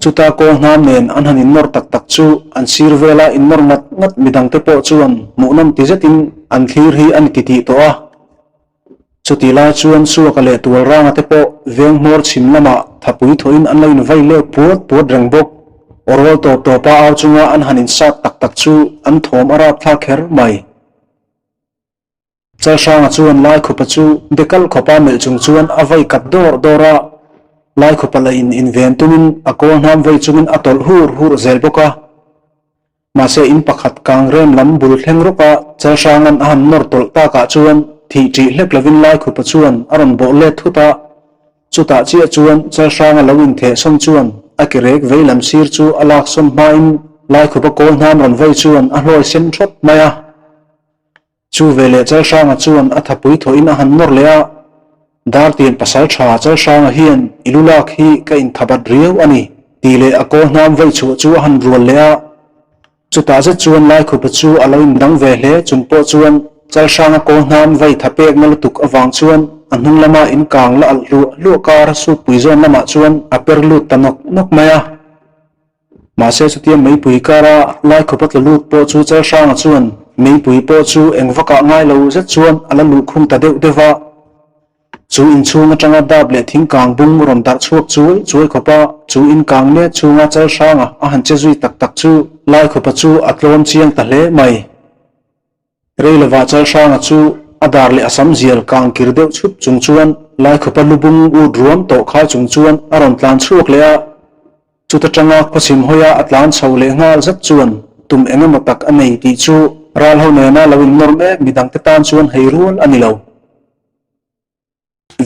chuta ko hnam nen an hanin nor tak chu an sir vela in nor ngat midang te po chuan mu'nam ti zetin an thlir hi an kiti to a chuti la chuan suaka le tual ranga te po veng mor chim lama thapui thoin an lein vai le puat reng bok orwal to pa aw chunga an hanin sat tak chu an thom ara thla kher mai chal sanga chuan lai khupa chu dekal khopa mel chung chuan avai kat dora lai khupa la in ven tumin akol hnam vai chungin atol hur zel boka ma se in pakhat kang rem lam bul thleng roka chal sangan han nor tol ta ka chuan thi tri hlek lovin lai khupa chuan aron bo le thuta chuta chi chuan chal sanga lawin the som chuan akirek veilam sir chu alak som main lai khupa kol hnam ron vai chuan a hloi sen thot maya chu vele chal sanga chuan a thapui thoin a han nor lea dar tian pasal tha chal sanga hian ilulak hi ka in thabat riau ani tile a ko hnam vai chu han rual lea chuta je chuan lai khupa chu aloin dang ve hle chunpo chuan chal sanga ko hnam vai thapek mal tuk awang chuan anhung lama in kang la al lu kar su puizon lama chuan aper lut tanok maya ma se chutia mei pui kara lai khupat lut po chu chal sanga chuan mei pui po chu engwaka ngai lo zet chuan ala lu khum ta deuh dewa chu in chunga tanga dab le thing kang bung ron dar chuak chuai khopa chu in kang le chunga chal sanga a han che zui tak chu lai khopa chu atlom chiang ta hle mai reilawa chal sanga chu adar le asam zial kang kirdeu chup chung chuan lai khopa lubung u druam to kha chung chuan aron tlan chuak le a chuta tanga khosim hoya atlan chho le ngal zat chuan tum engemaw tak anei ti chu ral ho nena lawin norme midang te tan chuan heirul ani lo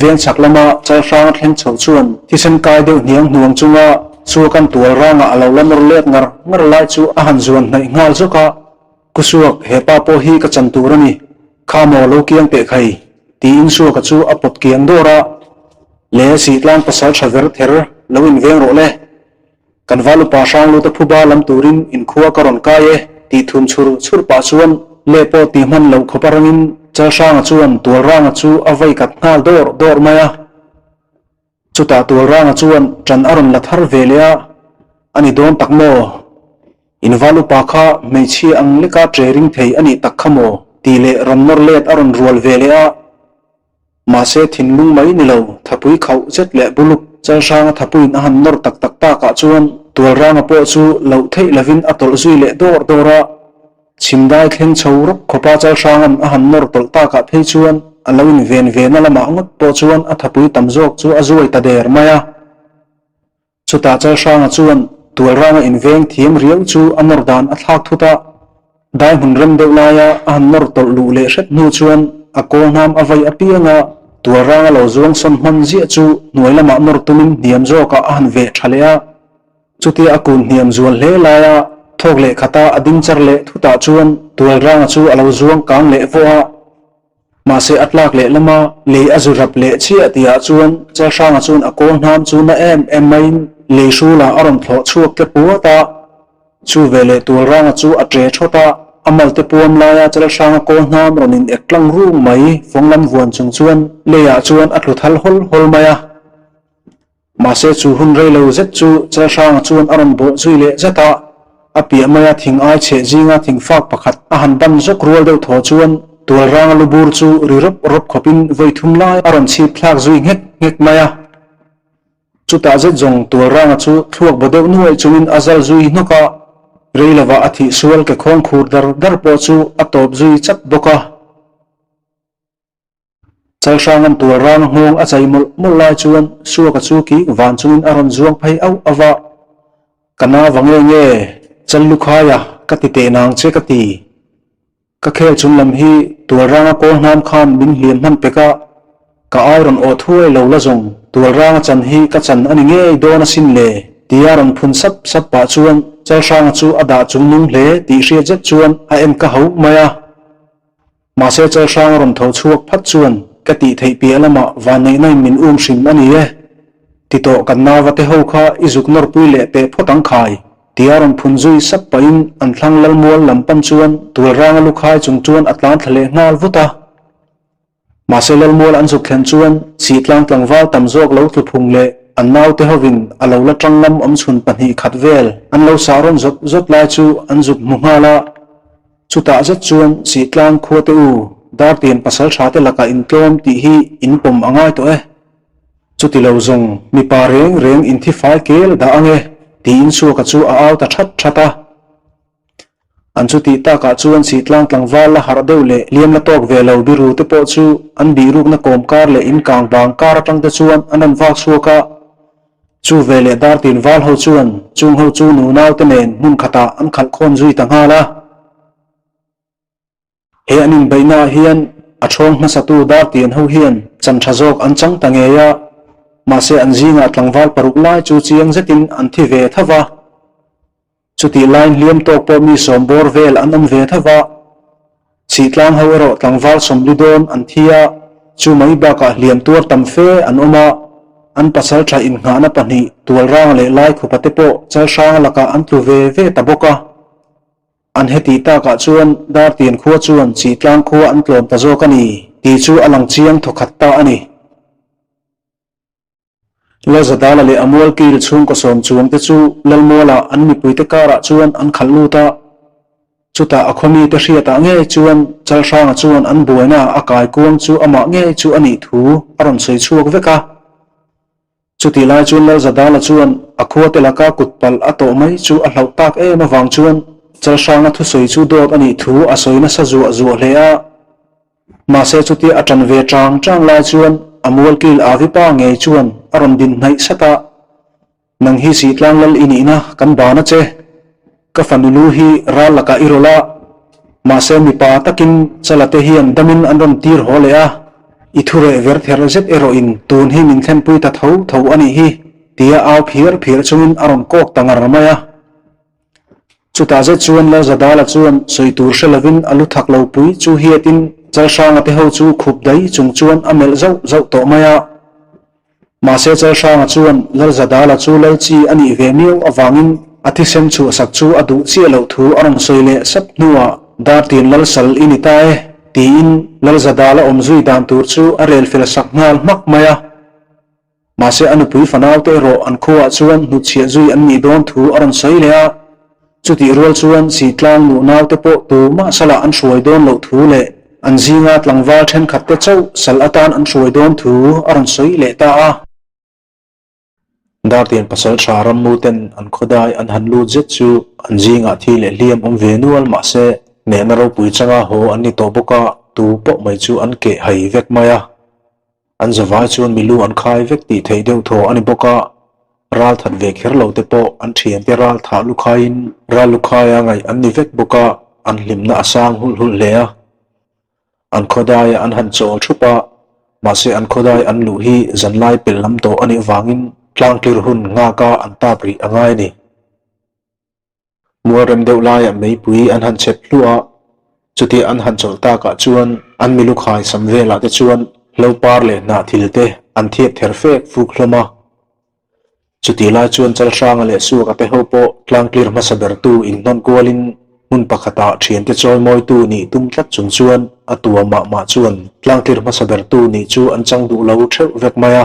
veng chaklama chal sang thleng chho chuan thisen kai deuh niang hnuang chunga chu kan tual ranga alo lamor let ngar lai chu a han zuan nei ngal zoka kusuak hepa po hi ka chanturani khamo lo kiang pe khai ti in su ka chu apot kiang dora le si tlang pasal thaver ther lawin veng ro le kan valu pa sang lu ta phuba lam turin in khuwa karon kaye ti thum chur pa chuan le po ti man lo khoparangin chal sang chuan tual ranga chu avai kat ngal dor maya chuta tual ranga chuan tran aron la thar velea ani don takmo in valu pa kha meichi ang leka training thei ani takhamo tile ronnor let aron rual velea ma se thinlung mai ni lo thapui khau zet le buluk chal sang thapui na han nor tak ta ka chuan tual ranga po chu lo thei lavin atol zui le dora chimdai thleng chhorok khopa chal sangan a han nor tol ta ka phei chuan alawin ven lama ngot po chuan a thapui tamjok chu azuai ta der maya chuta chal sanga chuan tual ranga in veng thiam riau chu anor dan a thlak thuta dai hun rem deuh laia a han nor tol lu le hret nu chuan a ko nam avai apianga tual ranga lo zuang son man zia chu nuai lama nor tumin niam zoka a han ve thalea chuti akun niam zual hle laia thok le khata ading char le thuta chuan tual ranga chu alo zuang kang le voa ma se atlak le lama le azurap le chia tia chuan chal sanga chuan akol hnam chu na em main le shula aron thlo chuak ke puata chu vele tual ranga chu atre thota amal te puam laya chal sanga ko hnam ronin eklang rung mai fonglam vuan chung chuan le ya chuan atlu thal hol maya ma se chu hun rei lo zet chu chal sanga chuan aron bo chui le zata apia maya thing ai che jinga thing fak pakhat a han ban zok rual deuh thaw chuan tual ranga lubur chu rirop rop khopin voi thum lai aron chi thlak zui ngek maya chuta zet jong tual ranga chu thuak bodeu nuai chungin azal zui noka reilawa athi sual ke khong khur dar po chu atop zui chap boka chal sangan tual rang hong a chai mol lai chuan suaka chu ki van chungin aron zuang phei au awa kana wange chal lukhaya kati te nang che kati ka khel chun lam hi tual ranga ko hnam khan bin hliam han peka ka iron o thui lo la zong tur rang chan hi ka chan ani nge dona sin le tiaron phun sap pa chuan chal sang chu ada chung nung hle ti hria jet chuan a em ka ho maya ma se chal sang ron tho chuak phat chuan ka ti thei pi alama wa nei nei min shim ani e ti to kan na wa te ho kha izuk nor pui le pe photang khai tiaron phun zui sap pain an thlang lal mol lampan chuan tur rang lu khai chung chuan atlan thale ngal vuta ma se lal mol an zuk thlen chuan si tlang tlangwal tam jok lo tu phung le an nau te hovin alo la tanglam om chhun pahni khat vel an lo saron zot lai chu an zuk muhala chuta zat chuan si tlang khuate u dar tin pasal thate laka in tlom ti hi in pom angai to e chuti lo zong mi pa reng in thi fai kel da ange ti in su ka chu a au ta thata an chuti ta ka chuan si tlang tlangwal la har deuh le liam la tok ve lo biru te po chu an bi ruk na kom kar le in kang bang kar tang te chuan an wak suaka chu ve le dar tin wal ho chuan chung ho chu nu nau te nen mun khata an khal khon zui tang hala he anin beina hian a thong na satu dar tin ho hian chan thajok an chang tangeya ma se an zinga tlangwal paruk lai chu chiang zetin an thi ve thawa chuti line liam tok po mi som bor vel an ve thawa si tlang ho ero tlangwal som lidon an thia chu mai ba ka liam tur tam fe an oma an pasal tha in nga na pani tual rang le lai khu pate po chal sang laka an tu ve taboka an heti ta ka chuan dar tin khuwa chuan si tlang khuwa an tlom ta zo kani ti chu alang chiang thokhat ta ani la zadala le amol kil chung ko som chuang te chu lalmola an mi puite kara chuan an khallu ta chuta akhomi te hria ta nge chuan chal sang chuan an buaina akai kuang chu ama nge chu ani thu aron sei chuak veka chuti lai chuan la zadala chuan akhua te laka kutpal ato mai chu a hlau tak e ma wang chuan chal sang thu soi chu dok ani thu a soina sa zu hle a ma se chuti atan ve tang lai chuan amol kil avipa nge chuan aron din nai sata nang hi si tlang lal inina kan bana che ka fanulu hi ra laka irola ma se mi pa takin chalate hian damin anron tir hole a ithure ver ther zet ero in tun hi min thlen pui ta tho ani hi tia au phir chungin aron kok tangar maya chuta je chuan la zadala chuan soitur shelavin alu thaklo pui chu hiatin chal sang ate ho chu khup dai chung chuan amel zau to maya ma se chal sang chuan la zadala chu lai chi ani ve miu awangin athi sem chu sak chu adu chi lo thu arang soile sap nuwa dar tin lal sal ini tae tin lal zadala omzui dan tur chu arel fel sak ngal mak maya ma se anu pui fanau te ro an khuwa chuan nu chia zui an ni don thu arang soile a chuti rol chuan si tlang nu nau te po tu ma sala an hruai don lo thu le an zinga tlangwal then khat te chau sal atan an hruai don thu aron soi le ta a dar tin pasal tharam muten an khodai an hanlu jet chu an zinga thi le liam om venual ma se ne na ro pui changa ho an ni to boka tu po mai chu an ke hai vek maya an zawai chuan milu an khai vek ti thei deuh tho ani boka ral that ve kher lo te po an thiam te ral tha lu khain ral lu khaya ngai an ni vek boka an hlimna asang hul le a an khodai an han chol thupa ma se an khodai an lu hi zanlai pel lam to ani wangin tlang tir hun nga ka an ta pri angai ni muarem deuh lai a mei pui an han chep hlua chuti an han chol ta ka chuan an milu khai samvela te chuan lo par le na thilte an thiep ther fek fuk hloma chuti lai chuan chal sang le su ka te ho po tlang clear masaber tu in non kualin mun pakhata thian te choi moi tu ni tum tlat chung chuan atua ma chuan tlang clear masaber tu ni chu an chang du lo theu vek maya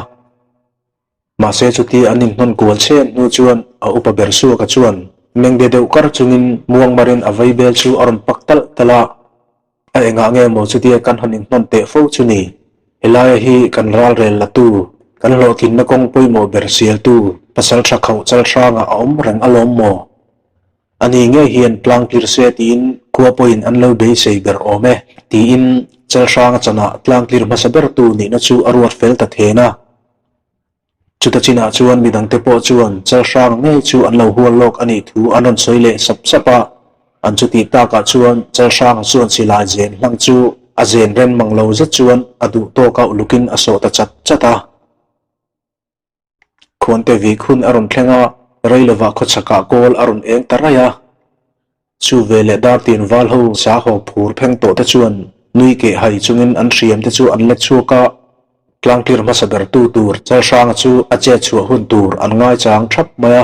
ma se chuti anin non kual chen nu chuan a upa ber su ka chuan mengde deuh kar chungin muang marin avai bel chu aron paktal tala a enga nge mo chuti kan hanin non te fo chuni helai hi kan ral rel la tu kan lo tin na kong pui mo ber sial tu pasal tha khau chal ranga om rang alom mo ani nge hian tlang clear se tin kwa point an lo be sei ber ome ti in chal ranga chana tlang clear masaber tu ni na chu arwat fel ta thena chuta china chuan midang te po chuan chal rang nge chu an lo hual lok ani thu anon soile sap sapa an chuti ta ka chuan chal rang chuan silai zen hlang chu azen ren manglo zat chuan adu to ka ulukin aso ta chat chata khonte vi khun aron thlenga reilawa khochaka kol aron eng taraya chu vele dar tin wal ho sa ho phur pheng to ta chuan nui ke hai chungin an riam te chu an le chuka klangtir masadar tu tur chal sang chu ache chu hun tur an ngai chang thap maya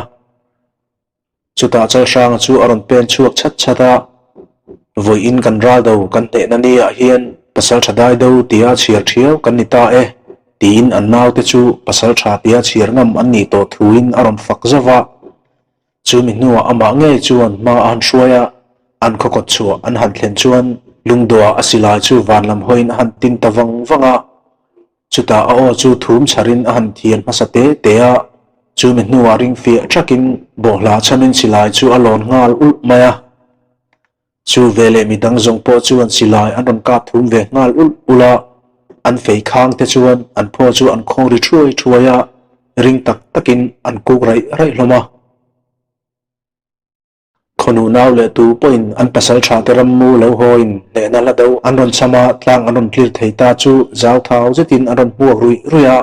chuta chal sang chu aron pen chuak chat chata voi in kan ral do kan te na ni a hian pasal thadai do tia chiar thiau kan ni ta e tin an nau te chu pasal tha tia chiar ngam an ni to thuin aron fak zawa chu mi nuwa ama nge chuan ma an hruaya an khokot chu an han thlen chuan lungdua asilai chu vanlam hoin han tin tawang wanga chuta a o chu thum charin a han thian masate tea chu mi nuwa ring fi trakin bohla chanin silai chu alon ngal ul maya chu vele midang zong po chuan silai an ron ka thum ve ngal ul ula an fei khang te chuan an pho chu an khong ri thrui thuaya ring tak takin an kuk rai hloma khonu naw le tu point an pasal tha te ram mu lo hoin le na la do an ron chama tlang an ron clear theita chu zaw thau zetin an ron huak ruya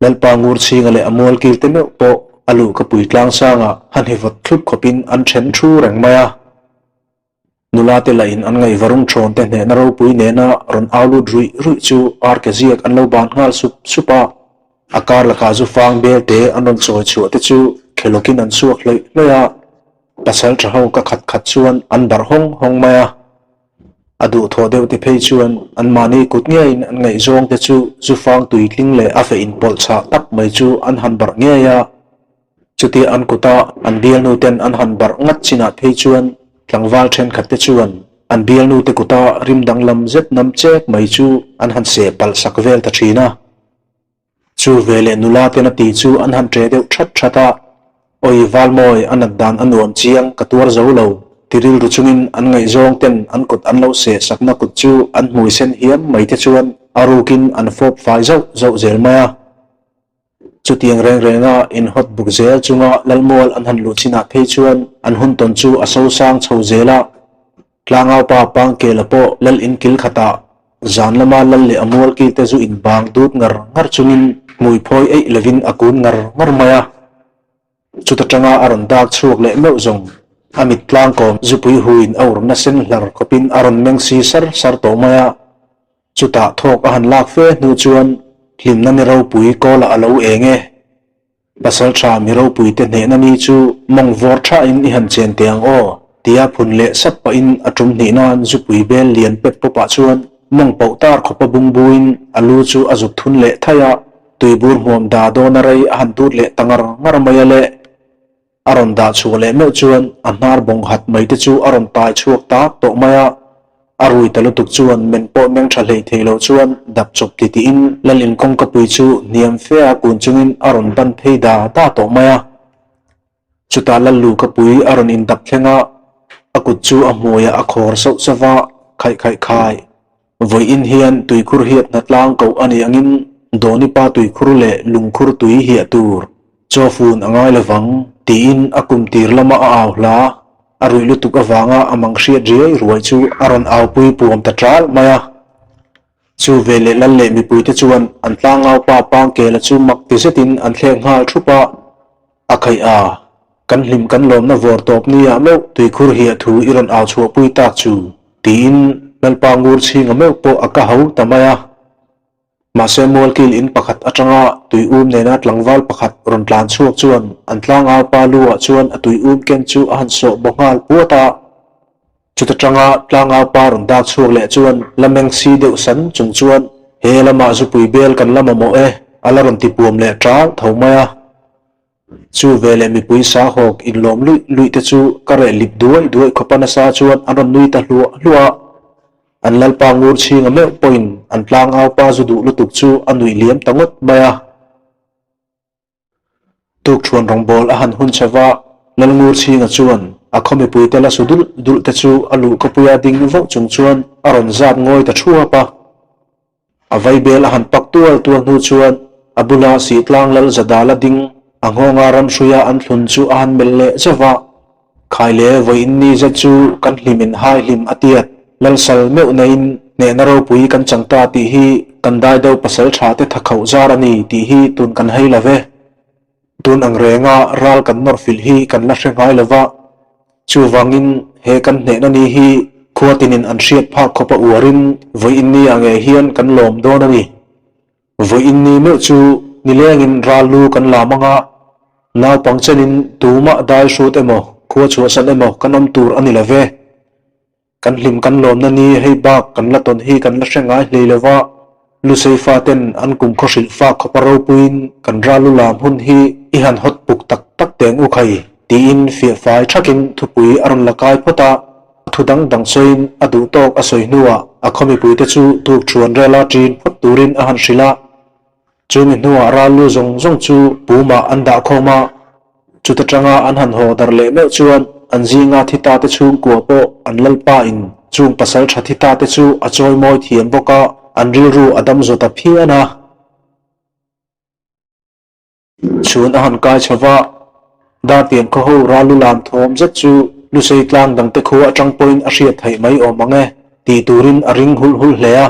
lalpa ngur chinga le amol kil te me po alu ka pui tlang sanga han hivot thup khopin an then thu reng maya nula te la in an ngai varung thron te ne na ro pui ne na ron aulu rui chu ar ke ziak an lo ban ngal supa akar la ka zu fang bel te an ron choi chu te chu khelokin an suak loya pasal thau ka khat chuan an bar hong maya adu tho deu te phei chuan an mani kut nge in an ngai zong te chu zu fang tui tling le a fe in pol cha tak mai chu an han bar nge ya chuti an kuta an bial nu ten an han bar ngat china phei chuan tlangwal then khat te chuan an bial nu te kuta rim dang lam zet nam chek mai chu an han se pal sak vel ta thina chu vele nula te na ti chu an han tre deu thata oi valmoi an dan anuam chiang katuar zo lo tiril ru chungin an ngai zong ten an kut an lo se sakna kut chu an hui sen hiam mai te chuan arukin an fop fai zo zel maya chu tiang renga in hot book zel chunga lalmol an han lu china phei chuan an hun ton chu aso sang chho zela tlangau pa pang ke lapo lal in kil khata zan lama lal le amol ki te zu in bang dut ngar chungin mui phoi ei levin akun ngar maya chuta tanga aron dak chuak le meu zong amit tlang kom zupui huin aur na sen hlar khopin aron meng si sar to maya chuta thok a han lak fe nu chuan hlim na ni ro pui ko la alo enge pasal tha mi ro pui te ne na ni chu mong vor tha in i han chen tiang o tia phun le sap pa in atum ni nan zupui bel lian pet po pa chuan mong pau tar khopa bung buin alu chu azup thun le thaya tuibur hom da do na rai han dur le tangar ngar maya le aron da chu le meu chuan anar bong hat mai te chu aron tai chuak ta to maya arui talu tuk chuan men po meng tha lei theilo chuan dap chop ti in lalin kong ka pui chu niam fe a kun chungin aron ban pheida ta to maya chuta lallu ka pui aron in dap thlenga akut chu a moya a khor so sawa khai voi in hian tuikhur hiat na tlang ko ani angin doni pa tuikhur le lungkhur tui hi atur chofun angai lawang tin akum tir lama a awla arui lutuk awanga amang hriat riai ruai chu aron aw pui puam ta tral maya chu vele lalle mi pui te chuan an tlangau pa pang ke la chu mak ti setin an thleng hal thupa akhai a kan hlim kan lom na vor top ni a meu tuikhur hi thu iron aw chu pui tak chu tin lalpa ngur chinga meu po aka hau tamaya masemol kil in pakhat atanga tui ne na tlangwal pakhat ron tlan chuak chuan an tlang al pa luwa chuan atui ken chu han so bongal puata chuta tanga tlang al pa ron dak chuak le chuan lameng si deu san chung chuan he lama zu pui bel kan lama mo ala ron ti puam le tral thomaya chu vele mi pui sa hok in lom lui te chu kare lip duai khopana sa chuan aron nui ta lua an lalpa ngur chinga me point an tlang aw pa zu du lutuk chu anui liam tangot maya tuk thuan rong bol a han hun chawa lal ngur chinga chuan a khomi pui tela su dul te chu alu ka puya ding vo chung chuan aron zat ngoi ta thua pa avai bel a han pak tual nu chuan abula si tlang lal zadala ding angonga ram shuya an thlun chu a han mel le chawa khaile voi in ni za chu kan hlimin hai hlim atiat lal sal meu na in ne na ro pui kan changta ti hi kan dai do pasal tha te thakhau zar ani ti hi tun kan hei lave tun ang renga ral kan nor fil hi kan la hrengai lova chu wangin he kan ne na ni hi khuatinin an hriat phak khopa uarin voi in ni ange hian kan lom don ani voi in ni me chu nilengin ralu kan lamanga naw pangchenin tuma dai shut emo khua chua san emo kanom tur ani lave kan hlim kan lom na ni hei bak kan la ton hi kan la hrengai hleilewa lu sei fa ten an kum khosil fa khoparo puin kan ralu lam hun hi i han hot puk tak tak teng u khai ti in fi fai thakin thupui aron lakai phota thudang dang soin adu tok asoi nuwa akhomi pui te chu tuk chuan rela trin phot turin a han sila chumi nuwa ralu zong zong chu puma anda khoma chuta tanga an han ho dar le me chuan an zinga thita te chung ko po an lalpa in chung pasal tha thita te chu achoi moi thiam boka an rilru adam zota phiana chun a han kai chawa dar tian ko ho ralu lam thom zat chu lu sei tlang dang te khu atang point a hriat thai mai o mange ti turin a ring hul hul hlea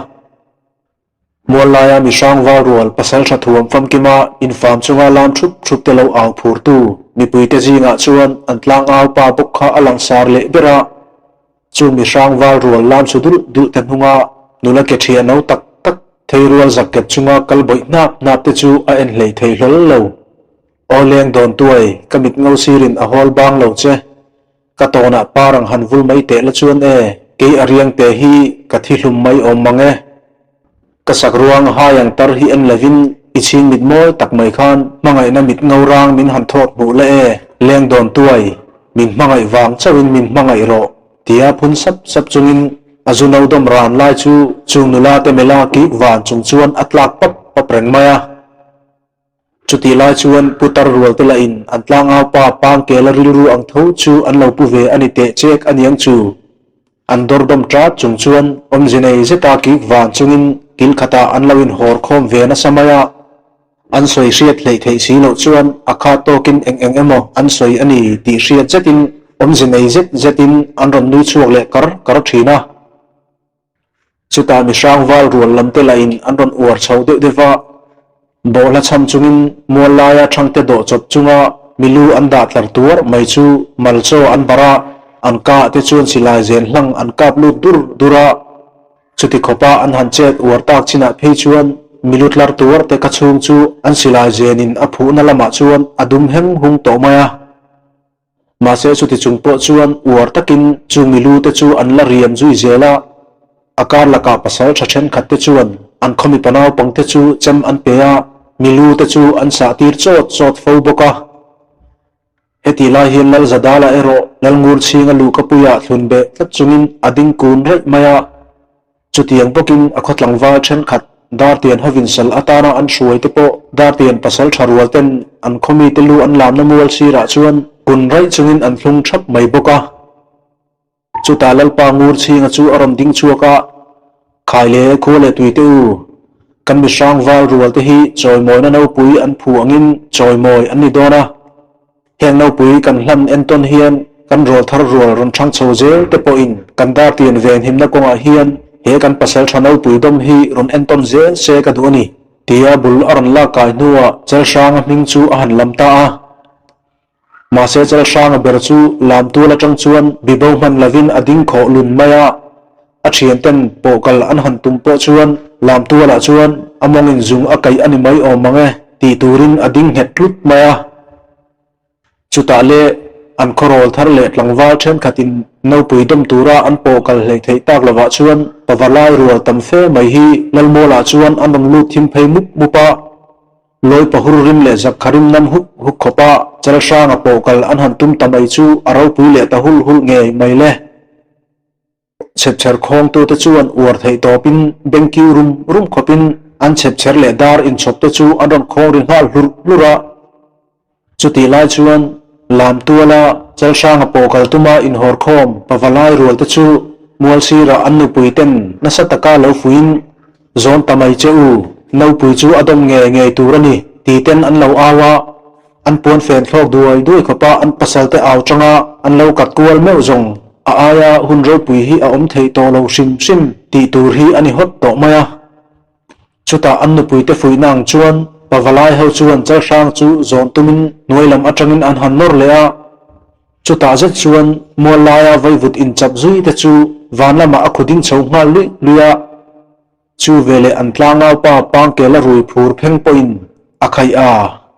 Mualaya mi sang wa rual pasal tha thuam fam kima infam chunga lam thup thup te lo aw phur tu mi pui te jinga chuan an tlang aw pa bok kha alang sar le bera chu mi sang wa rual lam chu dul te hunga nula ke thia no tak tak thei rual zaket chunga kal boi nap te chu a en hlei thei hlol lo o leng don tuai kamit ngau sirin a hol bang lo che ka tona parang han vul mai te la chuan e ke ariang te hi ka thi hlum mai om mange kasak ruang hayang tar hi en lavin ichin mit moi tak mai khan mangai na mit ngaurang min han thot bu le e leng don tuai min mangai wang chawin min mangai ro tia phun sap chungin azunau dom ran lai chu chung nula te mela ki wan chung chuan atlak pap reng maya chuti lai chuan putar rual te la in antlang aw pa pang ke la rilru ang tho chu an lo pu ve ani te chek aniang chu andor dom tra chung chuan om jinei zeta ki wan chungin kil khata an lawin hor khom ve na samaya an soi hriat hlei thei si lo chuan akha tokin eng emo an soi ani ti hriat zetin om jinei zetin an ron nu chuak le kar thina chuta mi sang wal rual lam te la in an ron uar chho de dewa bola cham chungin mualaya thangte do chop chunga milu an da tlar tur mai chu malcho an bara an ka te chuan silai zen hlang an kap lu dura chuti khopa an han chet uar tak china phei chuan milutlar tur te ka chung chu an silai zenin a phu na lama chuan adum heng hung to maya ma se chuti chungpo chuan uar takin chu milu te chu an la riam zui zela akar laka pasal thachen khat te chuan an khomi panaw pang te chu cham an peya milu te chu an sa tir chot fo boka heti lai hian lal zadala ero lal ngur chinga lu kapuya thlunbe tlat chungin ading kun rei maya chutiang bokin akhotlang wa then khat dar tian hovin sal atana an hruai te po dar tian pasal tharwal ten an khomi te lu an lam na mual sira chuan kun rei chungin an thlung thap mai boka chuta lal pa ngur chinga chu aram ding chuaka khaile khole tuite u kan mi sang wal rual te hi choi moi na no pui an phu angin choi moi an ni dona heng no pui kan hlan enton hian kan rol thar rol ron thang chho zel te po in kan dar tian ven him na konga hian he kan pasal thano pui dom hi ron enton zel se ka du ani tia bul aron la kai nuwa chal sang hming chu a han lam ta a ma se chal sang ber chu lam tu la tang chuan bibo man lavin ading kho lun maya a thian ten pokal an han tum po chuan lam tu la chuan among in zung akai ani mai o mange ti turin ading het lut maya chuta le an khorol thar le tlangwal then khatin no pui dom tura an pokal hlei thei tak lawa chuan pawalai rual tam fe mai hi lalmola chuan an rom lu thim phei mupa loi pahur rim le zakharim nam huk khopa chal sang a pokal an han tum tamai chu aro pui le ta hul nge mai le chepcher khong tu te chuan uar thei topin benki rum khopin an chepcher le dar in chop te chu an ron khong ri hal lura chuti lai chuan lam tuala chal sang a pokal tuma in hor khom pawalai rual te chu mual sira an nu pui ten na sataka lo fuin zon tamai cheu no pui chu adom nge turani ti ten an lo awa an pon fen thlok duai khopa an pasal te aw changa an lo kat kual meu zong aya hun ro pui hi a om thei to lo sim sim ti tur hi ani hot to maya chuta annu pui te fui nang chuan pavalai ho chuan chal sang chu zon tumin noilam atangin an han nor le a chuta zet chuan molaya vaivut in chap zui te chu vanlama a khuding chho ngal lui luya chu vele an tlangau pa pang ke la rui phur pheng poin akhai a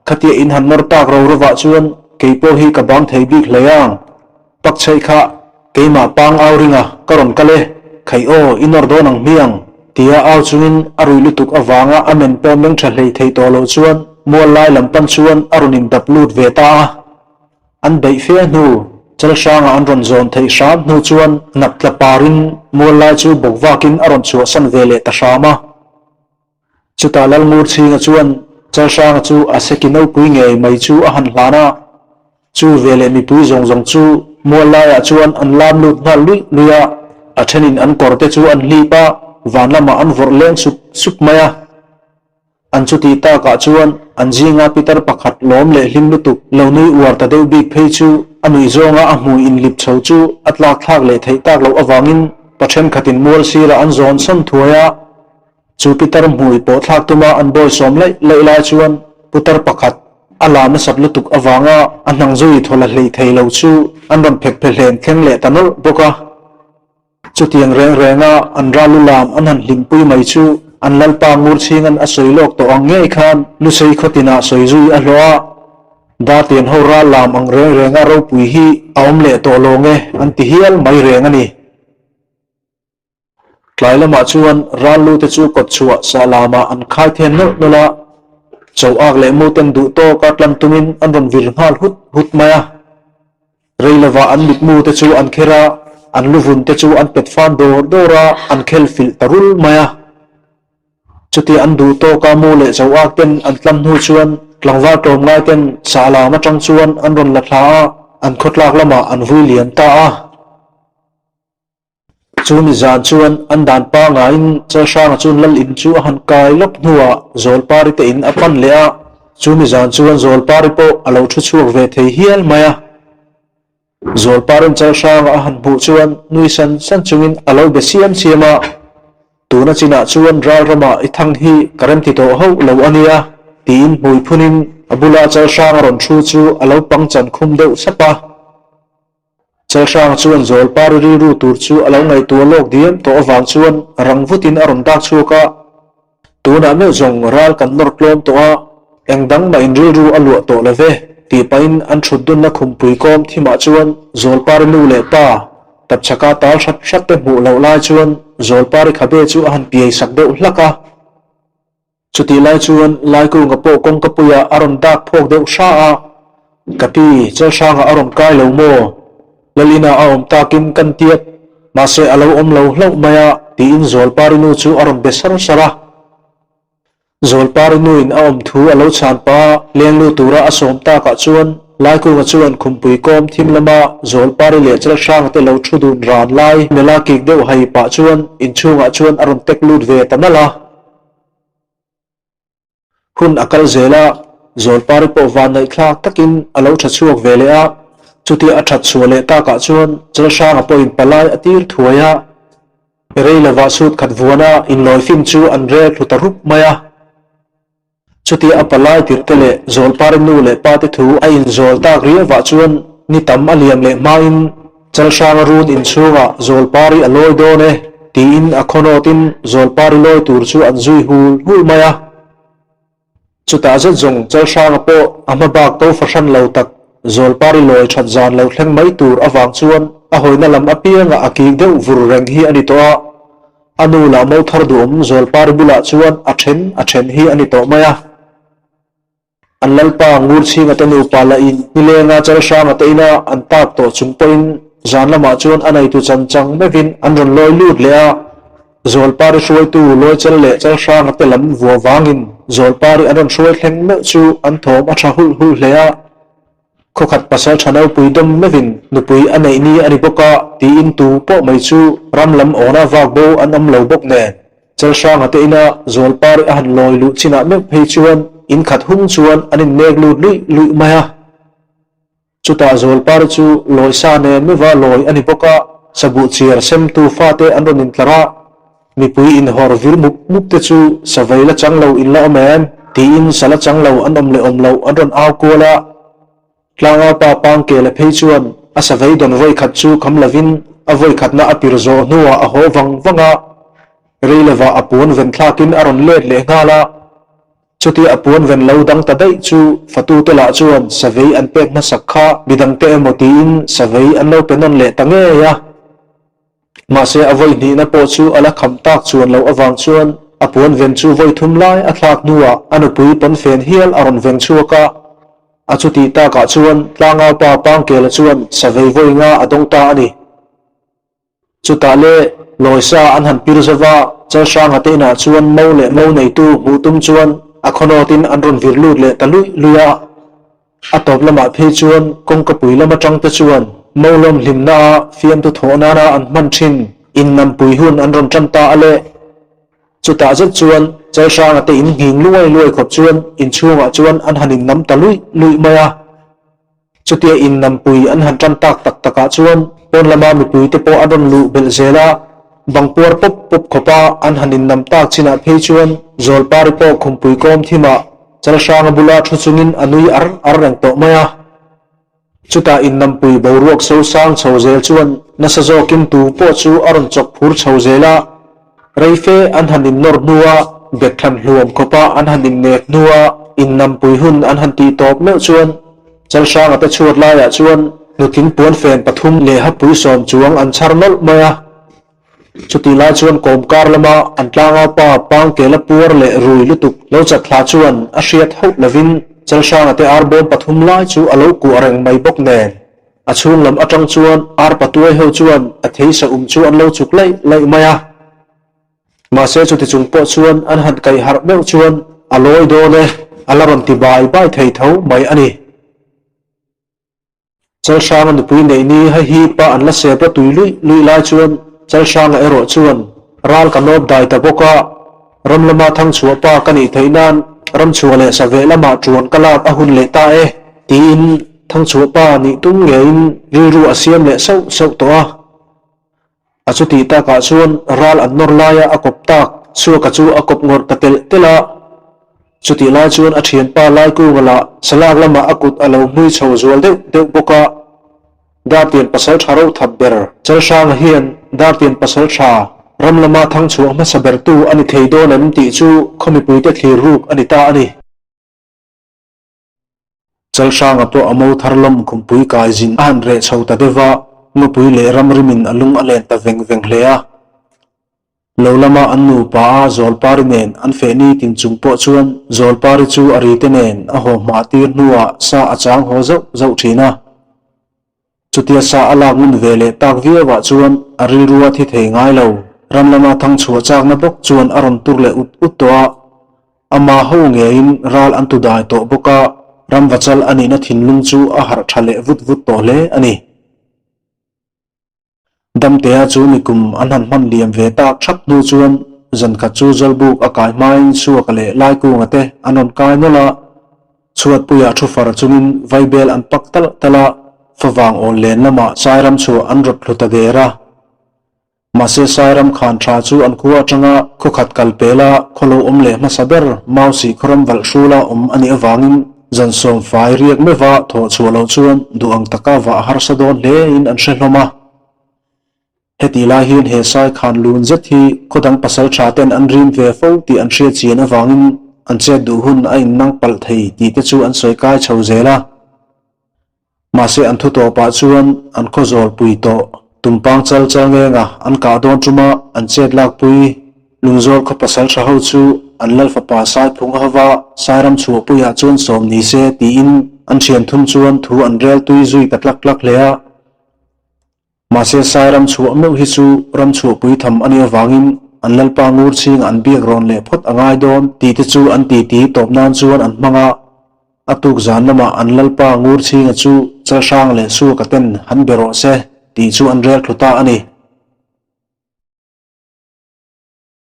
khatia in han nor tak ro rowa chuan keipo hi ka bang thei bik hleang pak chei kha keima pang auringa karon kale khai o inor do nang miang tia au chungin arui lutuk awanga amen pe meng tha hlei thei to lo chuan mol lai lampan chuan arunin daplut ve ta an bei fe nu chal sanga an ron zon thei sham nu chuan nap tla parin mol lai chu bokwakin aron chu san vele ta shama chuta lal ngur chinga chuan chal sanga chu asekino pui nge mai chu a han hlana chu vele mi pui zong zong chu mol lai a chuan an lam lut ngal lui luya a thenin an korte chu an hlipa vanlama an vor leng sup maya an chuti ta ka chuan an jinga pitar pakhat lom le hlim lutuk lonui uar ta deu bik phei chu anui zonga a hmu in lip chho chu atlak thak le thei tak lo awangin pathen khatin mol sira an zon san thuaya chu pitar hmui po thak tuma an boy som lai chuan putar pakhat alama sap lutuk awanga anang zui thola hlei thei lo chu an ron phek phe hlen thleng le tanol boka chutiang reng renga an ralu lam an han hling pui mai chu an lalpa ngur chingan a soilok to ang ngei khan lu sei khotina soizui a hloa da ten ho ra lam ang reng renga ro pui hi aom le to longe an ti hial mai reng ani tlailama chuan ralu te chu kot chua salama an khai then no nola chau ak le mu ten du to katlam tumin an ron vir ngal hut maya reilawa an mit mu te chu an khera an luvun te chu an pet fan dora an khel fil tarul maya chuti an du to ka mu le chawak ten an tlam hu chuan tlangwa tom ngai ten sala ma tang chuan an ron la thla an khotlak lama an vui lian ta a chumi zan chuan an dan pa nga in cha sang chun lal in chu han kai lok nuwa zol pari te in apan le a chumi zan chuan zol pari po alo thu chuak ve thei hial maya zol parin chal sang a han bu chuan nui san chungin alo be siam siama tuna china chuan ral rama i thang hi karam ti to ho lo ania tin hui phunin abula chal sang ron thu chu alo pang chan khum deuh sapa chal sang chuan zol par ri ru tur chu alo ngai tu lok diam to awang chuan rangvutin aron dak chuka tuna me zong ral kan nor klom to a engdang ma in ri ru alu to lave ti pain an thudun na khumpui kom thima chuan zol par lu le pa tap chaka tal shat te mu lo lai chuan zol par khabe chu han pi sak deuh hlaka chuti lai chuan lai ku ngapo kong kapuya aron dak phok deuh sha a kapi chal sanga aron kai lo mo lalina aom takin kan tiat ma se alo om lo hlo maya ti in zol par nu chu aron besar sara zol par nu in aom thu alo chan pa leng lu tura asom ta ka chuan lai ku nga chuan khumpui kom thim lama zol par le chal sang te lo thudun ran lai mela ki deuh hai pa chuan in chunga chuan aron tek lut ve tanala hun akal zela zol par po van nai thla takin alo tha chuak vele a chuti a that chuale ta ka chuan chal sang po in palai atir thuaya reila wa sut khat vuana in loi fim chu an re thutarup maya chuti apalai tirtele zol par nu le pa te thu a in zol ta ria wa chuan ni tam aliam le main chal sang run in chunga zol pari aloi do ne tin akhonotin zol pari loi tur chu an zui hul maya chuta zet zong chal sang po ama bak to fashan lo tak zol pari loi that zan lo thleng mai tur awang chuan a hoina lam apianga akik deuh vur reng hi ani to a anu la mo thar dum zol pari bula chuan a then hi ani to maya an lalpa ngur chinga tanu pala in nilenga chal sang ateina an tak to chungpoin zanlama chuan anai tu chanchang mevin an ron loi lut le a zol pari shuai tu loi chal le chal sang ate lam vuwa wangin zol pari an ron shuai thleng me chu an thom a tha hul hle a khokhat pasal thanau puidom mevin nupui anei ni ani boka ti in tu po mai chu ramlam ona wak bo an am lo bok ne chal sang ateina zol pari a han loi lu china me phei chuan in khat hung chuan anin nek lut lui maya chuta zol par chu loi sa ne me wa loi ani boka sabu chiar sem tu fa te an ron in tlara mi pui in hor vir mup te chu savei la changlo in la omem ti in sala changlo an omle omlo an ron aw kola tlanga pa pang ke la phei chuan a savei don voi khat chu kham lavin a voi khat na apir zo nuwa a ho wanga reilewa apun ven thlakin aron let le ngala chuti apun ven lo dang ta dai chu fatu te la chuan savei an pek na sakha bidang te emotin savei an lo penon le tange ya ma se avoi ni na po chu ala kham tak chuan lo awang chuan apun ven chu voi thum lai a thlak nuwa anu pui pon fen hial aron ven chuaka a chuti ta ka chuan tlanga pa pang ke la chuan savei voi nga adong ta ani chuta le loisa an han pirzawa chawsang ate na chuan mo le mo nei tu mutum chuan akhonotin an ron virlut le talui luya atop lama phei chuan kongka pui lama tang te chuan molom hlimna fiam tu thona na an man thin in nam pui hun an ron tanta ale chuta zat chuan chawsang ate in nging luai khop chuan in chunga chuan an hanin nam talui lui maya chutia in nam pui an han tantak taka chuan pon lama mi pui te po an ron lu bel zela bangpur pop khopa an hanin nam tak china phei chuan zol pari po khumpui kom thima chalsang bula thuchungin anui ar rang to maya chuta in nam pui boruak so sang chhozel chuan nasazo kim tu po chu aron chok phur chhozela reife an hanin nor nuwa bethan hluam khopa an hanin nek nuwa in nam pui hun an han ti top me chuan chalsang ate chuat la ya chuan nuting pon fen pathum le ha pui som chuang an charnol maya chuti la chuan komkar lama an tlanga pa pang ke la pur le rui lutuk lo chat thla chuan a hriat ho lovin chalsang ate arbon pathum lai chu alo ku areng mai bok nen a chung lam atang chuan ar patuai ho chuan a theisa chu an lo chuk lai maya ma se chuti chung po chuan an han kai har meu chuan aloi do le alaron ti bai thei tho mai ani chalsang an pui nei ni hi pa an la se pa tui lui lai chuan chalsang ero chuan ral kanop dai ta boka ramlama thang chua pa kani theinan ram chua le save lama chuan kalak ahun le ta e tin thang chua pa ni tung ngein ru asiam le so to a achuti ta ka chuan ral an nor laia akop tak chu ka chu akop ngor tatel tela chuti la chuan a thian pa lai ku wala salak lama akut alo mui chho zual de boka dartian pasal tharo thabber chalsang hian dartian pasal tha ramlama thang chuang ma saber tu ani theido lam ti chu khomi pui te thlir ruk ani ta ani chalsang apo amo tharlam khumpui kai jin an re chhota dewa ngupui le ramrimin alung alen ta veng hlea lolama annu pa zol parinen an feni tin chungpo chuan zol pari chu ari tenen a ho ma tir nuwa sa achang ho zau thina chutia sa alagun vele tak viawa chuan ari ruwa thi thei ngai lo ramlama thang chua chak na bok chuan aron turle ut toa ama ho ngein ral an tu dai to boka ram wachal ani na thinlung chu a har thale vut to le ani damte a chu nikum an han man liam ve tak thap nu chuan zan kha chu zalbuk akai main chu akale lai ku ngate anon kai nola chuat puya thu far chumin vaibel an pak tala fawang on len lama sairam chu an rot hluta dera mase sairam khan tha chu an khuwa tanga khokhat kalpela kholo omle ma saber mausi khoram wal shula ani awangin zan som fai riak mewa tho chualo chuan duang taka wa har sadon le in an sheloma heti la hin he sai khan lun zathi khodang pasal tha ten an rim ve fo ti an hria chian awangin an che du hun a in nang pal thei ti te chu an soi kai chho zela mase an thu to pa chuan an khozol pui to tumpang chal nge nga an ka don tuma an chet lak pui lungzol kho pasal tha ho chu an lal fa pa sai phung hawa sairam chu puya chon som ni se ti in an thian thum chuan thu an rel tui zui tatlak lea mase sairam chu meu hi chu ram chu pui tham ani awangin an lal pa ngur ching an biak ron le phot angai don ti te chu an ti top nan chuan an manga atuk zan lama an lalpa ngur ching chu chasang le su ka ten han bero se ti chu an rel thuta ani